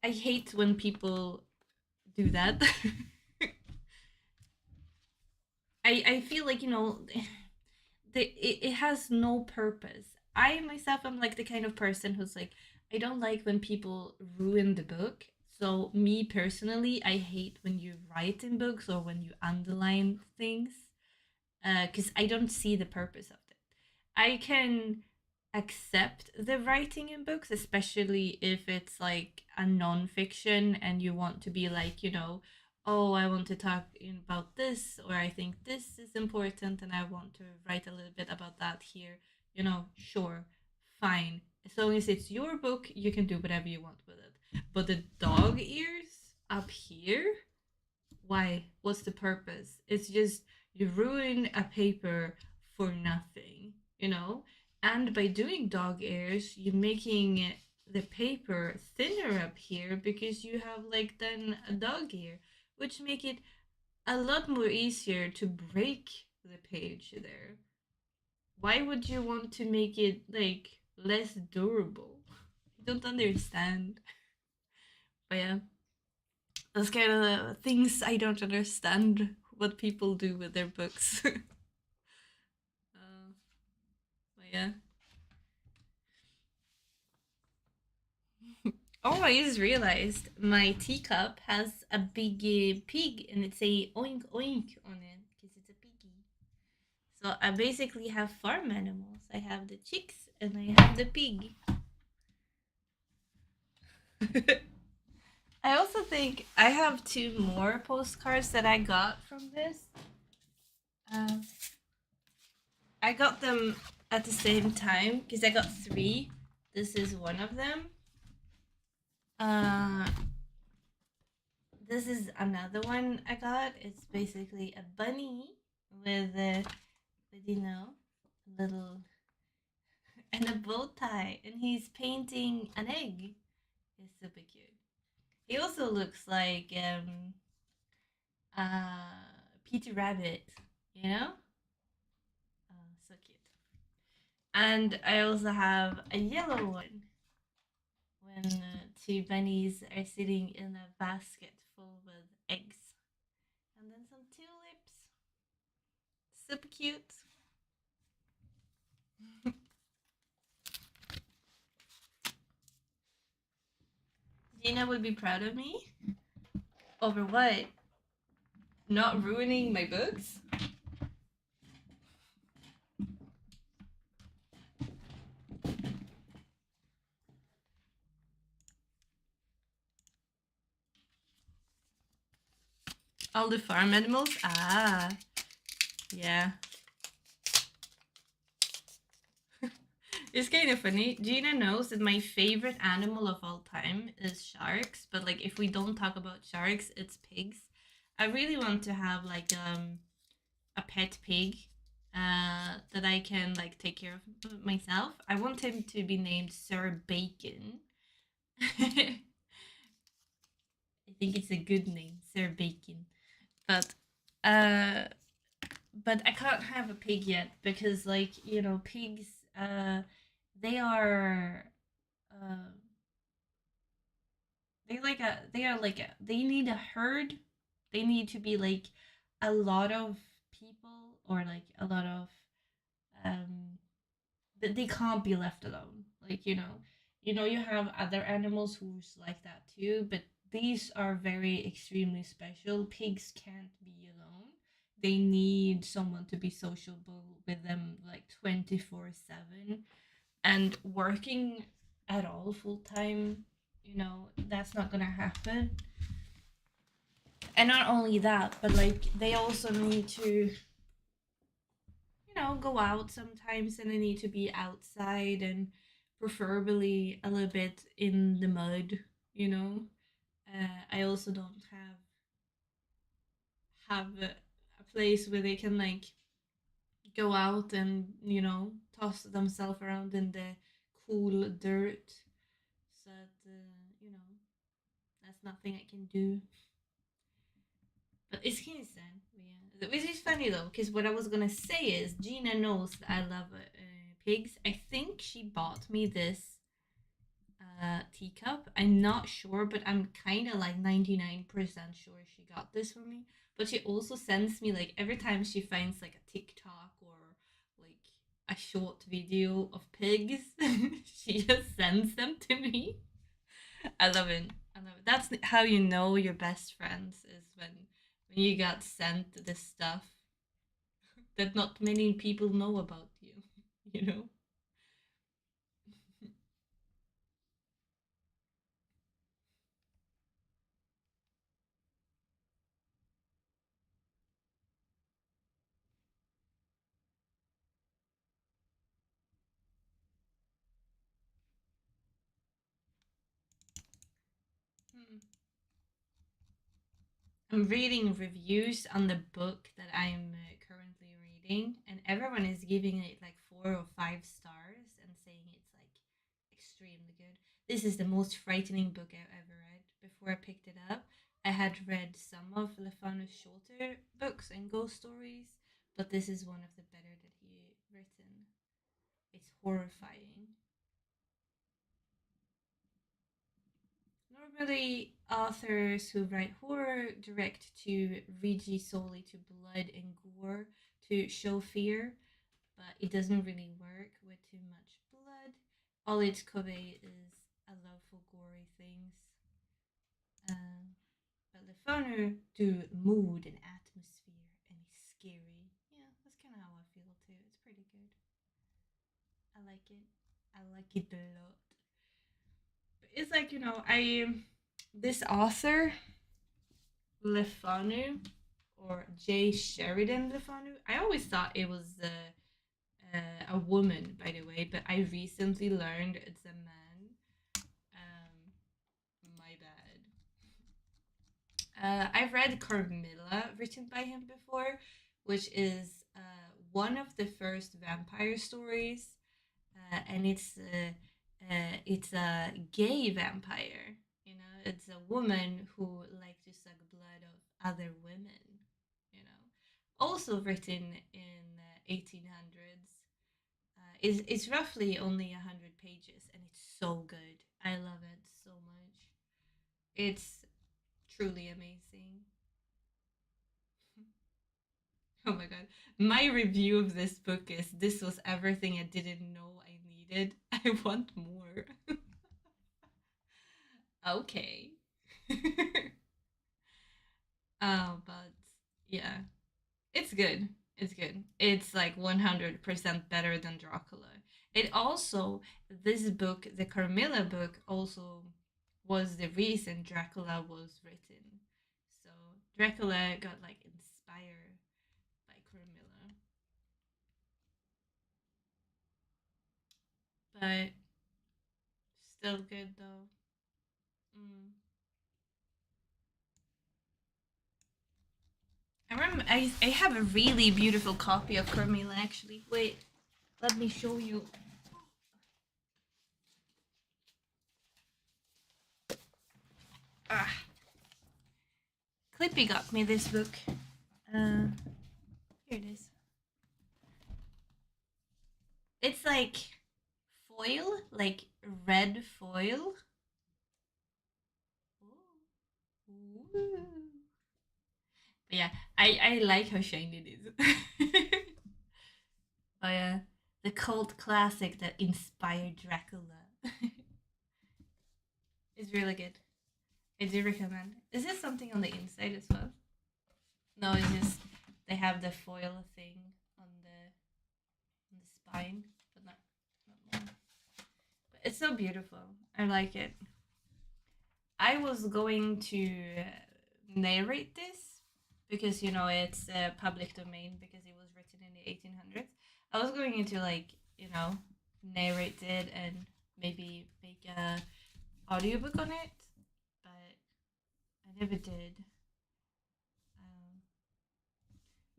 I hate when people do that. I feel like, it has no purpose. I myself am like the kind of person who's like, I don't like when people ruin the book. So me personally, I hate when you write in books or when you underline things, because I don't see the purpose of it. I can accept the writing in books, especially if it's like a non-fiction and you want to be like, oh, I want to talk about this, or I think this is important and I want to write a little bit about that here. Sure, fine. As long as it's your book, you can do whatever you want with it. But the dog ears up here, why? What's the purpose? It's just you ruin a paper for nothing, And by doing dog ears, you're making the paper thinner up here because you have like then a dog ear, which make it a lot more easier to break the page there. Why would you want to make it like less durable? I don't understand. But yeah, that's kind of the things I don't understand what people do with their books. But yeah. Oh, I just realized my teacup has a big pig and it's a oink oink on it because it's a piggy. So I basically have farm animals. I have the chicks and I have the pig. I also think I have two more postcards that I got from this. Um, I got them at the same time because I got three. This is one of them. Uh, this is another one I got. It's basically a bunny with little and a bow tie, and he's painting an egg. It's super cute. He also looks like Peter Rabbit, you know? So cute. And I also have a yellow one when two bunnies are sitting in a basket full with eggs. And then some tulips. Super cute. Gina would be proud of me. Over what? Not ruining my books? All the farm animals? Ah, yeah. It's kind of funny. Gina knows that my favorite animal of all time is sharks, but like if we don't talk about sharks, it's pigs. I really want to have like a pet pig that I can like take care of myself. I want him to be named Sir Bacon. I think it's a good name, Sir Bacon. But uh but I can't have a pig yet because like, pigs they are uh they need a herd. They need to be like a lot of people or like a lot of um they can't be left alone. Like, you have other animals who's like that too, but these are very extremely special. Pigs can't be alone. They need someone to be sociable with them like 24/7, and working at all full time, that's not gonna happen. And not only that, but like they also need to go out sometimes, and they need to be outside and preferably a little bit in the mud, you know. I also don't have a place where they can like go out and toss themselves around in the cool dirt. So that, that's nothing I can do. But it's kind of sad. Yeah. Which is funny though, because what I was gonna say is Gina knows that I love pigs. I think she bought me this teacup. I'm not sure, but I'm kind of like 99% sure she got this for me. But she also sends me like every time she finds like a TikTok or like a short video of pigs, she just sends them to me. I love it. I love it. That's how you know your best friends is when you got sent this stuff that not many people know about you. You know. Hmm. I'm reading reviews on the book that I'm currently reading, and everyone is giving it like 4 or 5 stars and saying it's like extremely good. This is the most frightening book I've ever read. Before I picked it up, I had read some of Lefanu's shorter books and ghost stories, but this is one of the better that he written. It's horrifying. Normally, authors who write horror direct to Rigi solely to blood and gore to show fear, but it doesn't really work with too much blood. All it conveys is a love for gory things. Um, but the funner do mood and atmosphere and it's scary. Yeah, that's kind of how I feel too. It's pretty good. I like it. I like it a lot. But it's like I this author Lefanu or J. Sheridan Lefanu. I always thought it was a woman, by the way, but I recently learned it's a man. My bad. I've read Carmilla, written by him before, which is one of the first vampire stories, and it's a gay vampire. You know, it's a woman who likes to suck blood of other women. You know, also written in 1800s. It's roughly only 100 pages, and it's so good. I love it so much. It's truly amazing. Oh my god. My review of this book is this was everything I didn't know I needed. I want more. Okay. But yeah, it's good. It's good. It's like 100% better than Dracula. It also, this book, the Carmilla book, also was the reason Dracula was written. So Dracula got like inspired by Carmilla. But still good though. Mm. I have a really beautiful copy of Carmilla actually. Wait, let me show you. Ah, Clippy got me this book. Uh, Here it is. It's like foil, like red foil. Ooh. But yeah, I like how shiny it is. But yeah, the cult classic that inspired Dracula. It's really good. I do recommend. Is there something on the inside as well? No, it's just they have the foil thing on the spine, but not more. But it's so beautiful. I like it. I was going to narrate this because you know it's public domain because it was written in the 1800s. I was going to like you know narrate it and maybe make a audiobook on it, but I never did. Um,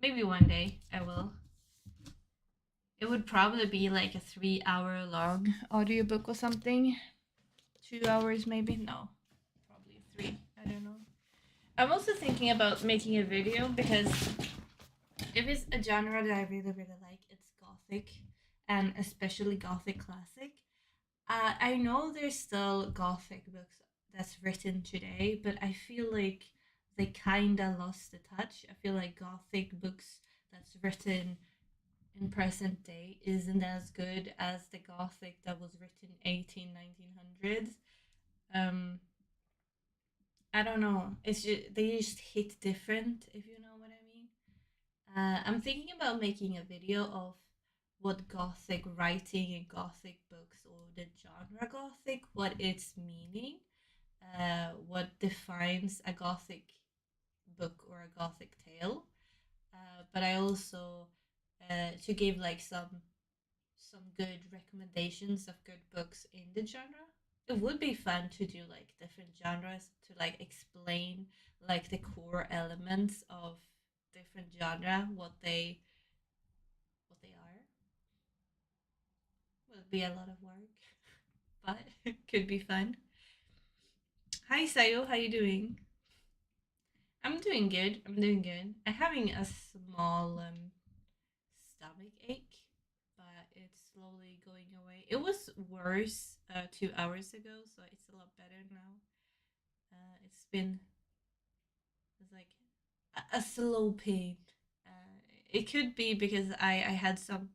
Maybe one day I will. It would probably be like a 3 hour long audiobook or something. 2 hours maybe? No. Probably three. I don't know. I'm also thinking about making a video because if it's a genre that I really, really like, it's gothic and especially gothic classic. I know there's still gothic books that's written today, but I feel like they kinda lost the touch. I feel like gothic books that's written in present day isn't as good as the gothic that was written 1900s. Um, I don't know. It's just they just hit different, if you know what I mean. I'm thinking about making a video of what gothic writing and gothic books or the genre gothic, what its meaning, what defines a gothic book or a gothic tale. But I also to give like some good recommendations of good books in the genre. It would be fun to do like different genres to like explain like the core elements of different genre, what they are. Would be a lot of work, but it could be fun. Hi Sayo, how you doing? I'm doing good. I'm doing good. I'm having a small stomach ache, but it's slowly going away. It was worse 2 hours ago, so it's a lot better now. It's like a slow pain. It could be because I had some.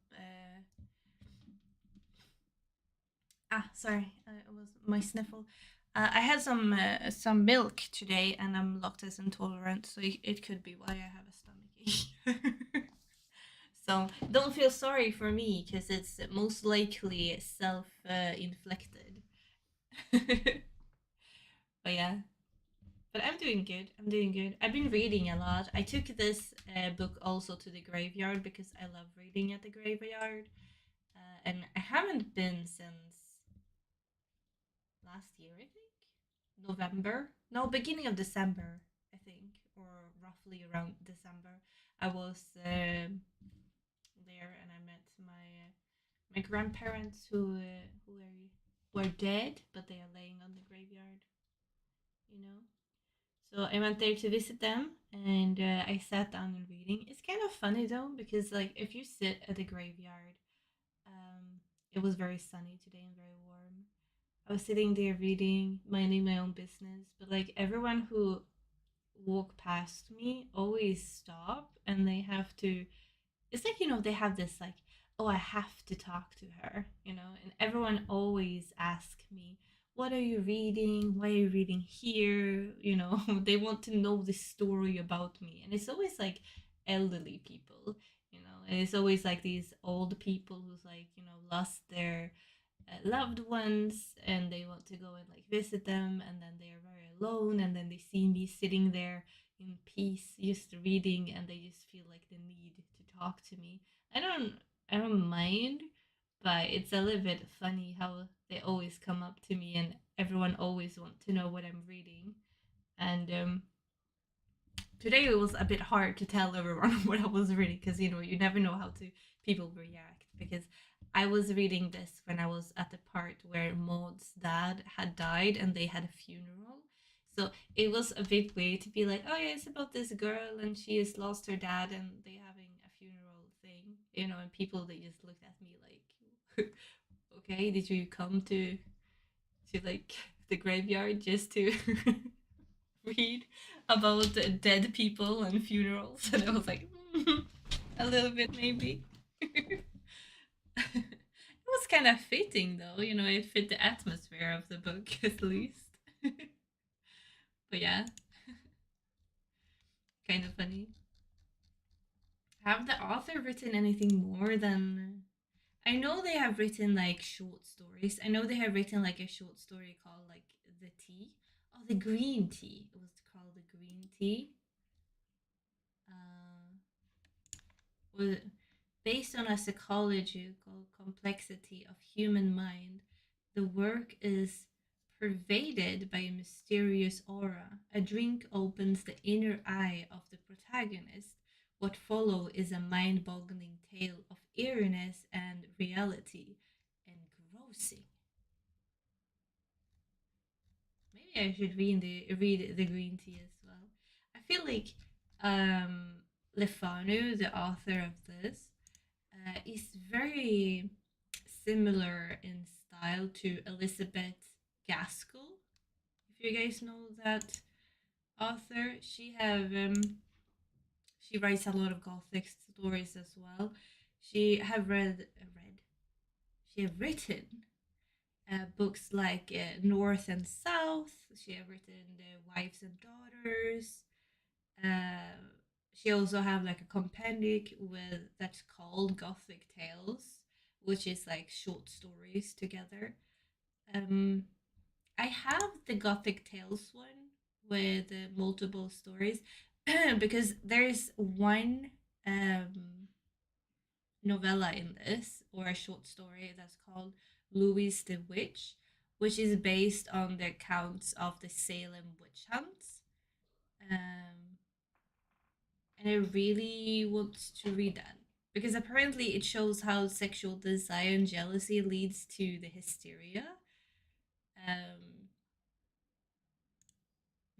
Sorry, it was my sniffle. I had some milk today, and I'm lactose intolerant, so it could be why I have a stomach ache. So don't feel sorry for me because it's most likely self inflicted. But yeah, but I'm doing good. I'm doing good. I've been reading a lot. I took this book also to the graveyard because I love reading at the graveyard. And I haven't been since last year, I think. November? No, beginning of December. I think, or roughly around December. I was there, and I met my grandparents who are dead, but they are laying on the graveyard. You know. So I went there to visit them, and I sat down and reading. It's kind of funny though, because like if you sit at the graveyard, it was very sunny today and very warm. I was sitting there reading, minding my own business, but like everyone who walk past me always stop, and they have to, it's like, they have this like, oh, I have to talk to her, and everyone always asks me, what are you reading, why are you reading here, they want to know the story about me. And it's always like elderly people, and it's always like these old people who's like, lost their loved ones, and they want to go and like visit them, and then they are very alone, and then they see me sitting there in peace just reading, and they just feel like the need to talk to me. I don't i don't mind, but it's a little bit funny how they always come up to me, and everyone always want to know what I'm reading. And today it was a bit hard to tell everyone what I was reading, because you never know how to people react, because I was reading this when I was at the part where Maud's dad had died and they had a funeral. So it was a bit weird to be like, oh yeah, it's about this girl and she has lost her dad and they having a funeral thing, and people, they just looked at me like, okay, did you come to like the graveyard just to read about dead people and funerals? And I was like, a little bit maybe. It was kind of fitting though, it fit the atmosphere of the book at least. But yeah, kind of funny. Have the author written anything more than? I know they have written like short stories. I know they have written like a short story called like The Tea. Oh, The Green Tea. It was called The Green Tea. Uh, was based on a psychological complexity of human mind. The work is pervaded by a mysterious aura. A drink opens the inner eye of the protagonist. What follows is a mind boggling tale of eeriness and reality, engrossing. Maybe I should read the Green Tea as well. I feel like Lefanu, the author of this, is very similar in style to Elizabeth Gaskell. If you guys know that author, she writes a lot of gothic stories as well. She have read she have written books like North and South. She have written Wives and Daughters. Uh, she also have like a compendium with that's called Gothic Tales, which is like short stories together. Um, I have the Gothic Tales one with multiple stories because there's one um, novella in this, or a short story, that's called Louis the Witch, which is based on the accounts of the Salem witch hunts. Um, and I really want to read that because apparently it shows how sexual desire and jealousy leads to the hysteria. Um,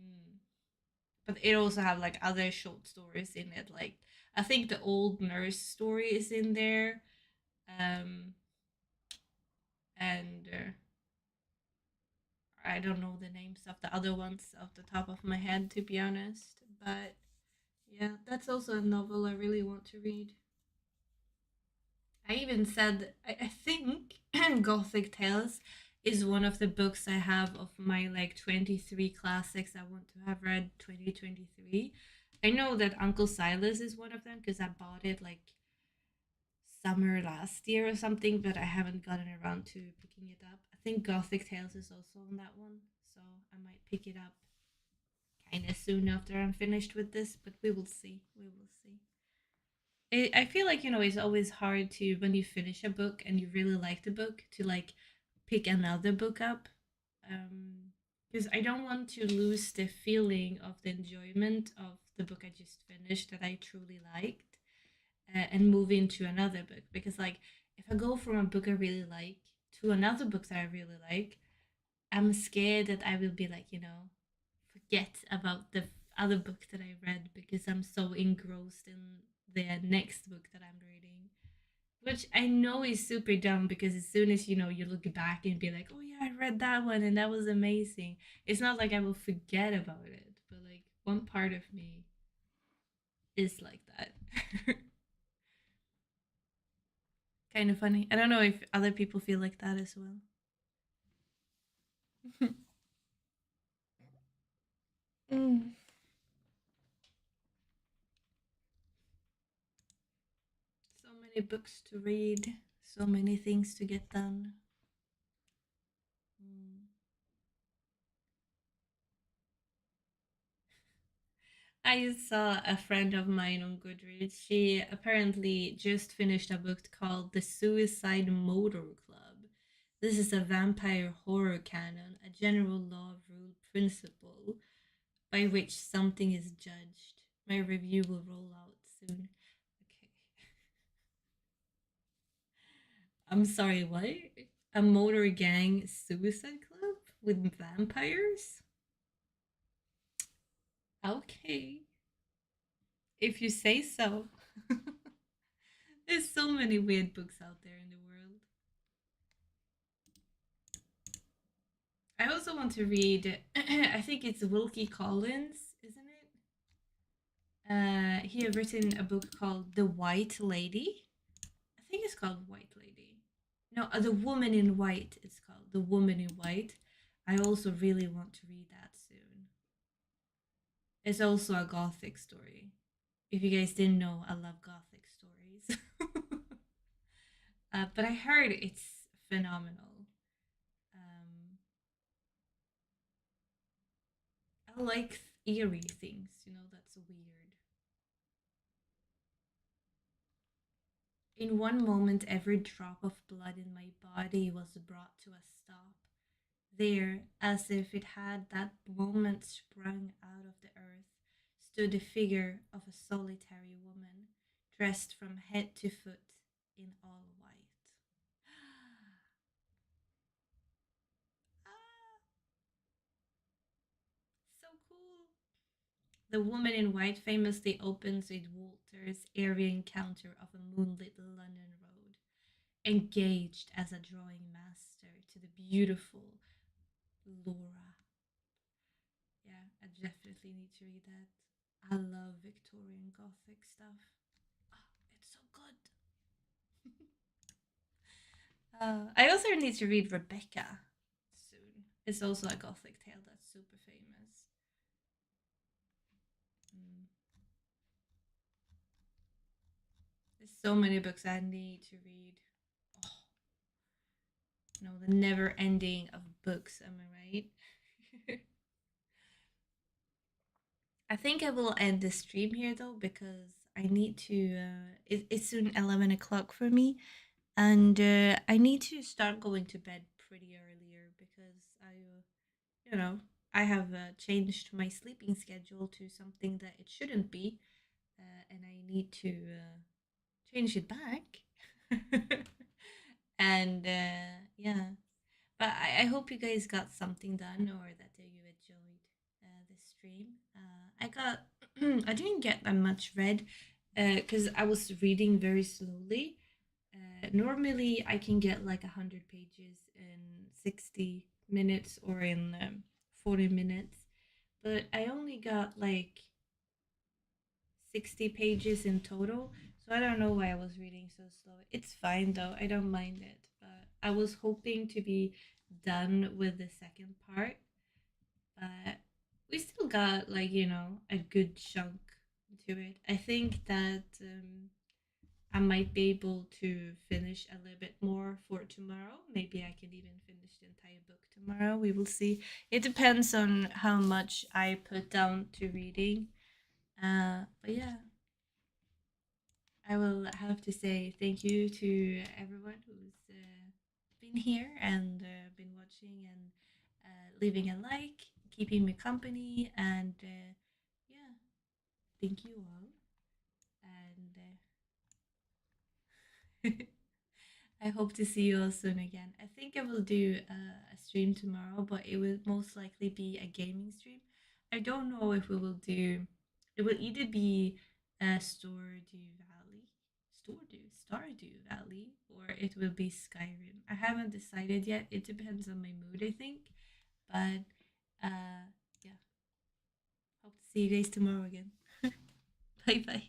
mm. But it also have like other short stories in it. Like I think the old nurse story is in there, um, and I don't know the names of the other ones off the top of my head, to be honest. But yeah, that's also a novel I really want to read. I even said I think Gothic Tales is one of the books I have of my like 23 classics I want to have read 2023. I know that Uncle Silas is one of them because I bought it like summer last year or something, but I haven't gotten around to picking it up. I think Gothic Tales is also on that one, so I might pick it up kind of soon after I'm finished with this, but we will see. We will see. I feel like it's always hard to, when you finish a book and you really like the book, to like pick another book up. Um, because I don't want to lose the feeling of the enjoyment of the book I just finished that I truly liked, and move into another book. Because, like, if I go from a book I really like to another book that I really like, I'm scared that I will be like, forget about the other book that I read because I'm so engrossed in the next book that I'm reading. Which I know is super dumb because as soon as you look back and be like, oh yeah, I read that one and that was amazing. It's not like I will forget about it, but like one part of me is like that. Kind of funny. I don't know if other people feel like that as well. Mm. So many books to read, so many things to get done. Mm. I saw a friend of mine on Goodreads. She apparently just finished a book called The Suicide Motor Club. This is a vampire horror canon, a general law rule principle by which something is judged. My review will roll out soon. Okay. I'm sorry, what? A motor gang suicide club with vampires? Okay. If you say so. There's so many weird books out there in the world. I also want to read, I think it's Wilkie Collins, isn't it? He had written a book called The White Lady. I think it's called White Lady. No, The Woman in White. It's called The Woman in White. I also really want to read that soon. It's also a gothic story. If you guys didn't know, I love gothic stories. But I heard it's phenomenal. Um, I like eerie things, that's weird. In one moment, every drop of blood in my body was brought to a stop. There, as if it had that moment sprung out of the earth, stood the figure of a solitary woman, dressed from head to foot in all white. Ah, so cool. The Woman in White famously opens with Walter's airy encounter of a moonlit London road, engaged as a drawing master to the beautiful Laura. Yeah, I definitely need to read that. I love Victorian Gothic stuff. Oh, it's so good. I also need to read Rebecca soon. It's also a Gothic tale that's super famous. Mm. There's so many books I need to read. Oh, the never ending of books, am I right? I think I will end the stream here though because I need to. It's soon 11 o'clock for me, and I need to start going to bed pretty earlier because you know, I have changed my sleeping schedule to something that it shouldn't be, and I need to change it back. And yeah, but I hope you guys got something done or that you enjoyed the stream. I got, I didn't get that much read because I was reading very slowly. Normally, I can get like 100 pages in 60 minutes or in 40 minutes, but I only got like 60 pages in total. So I don't know why I was reading so slow. It's fine though, I don't mind it. But I was hoping to be done with the second part, but we still got like, a good chunk to it. I think that I might be able to finish a little bit more for tomorrow. Maybe I can even finish the entire book tomorrow. We will see. It depends on how much I put down to reading. But yeah, I will have to say thank you to everyone who's been here and been watching and leaving a like, keeping me company, and yeah, thank you all. And I hope to see you all soon again. I think I will do a stream tomorrow, but it will most likely be a gaming stream. I don't know if we will do. It will either be Stardew Valley, or it will be Skyrim. I haven't decided yet. It depends on my mood, I think. But yeah, hope to see you guys tomorrow again. Bye bye.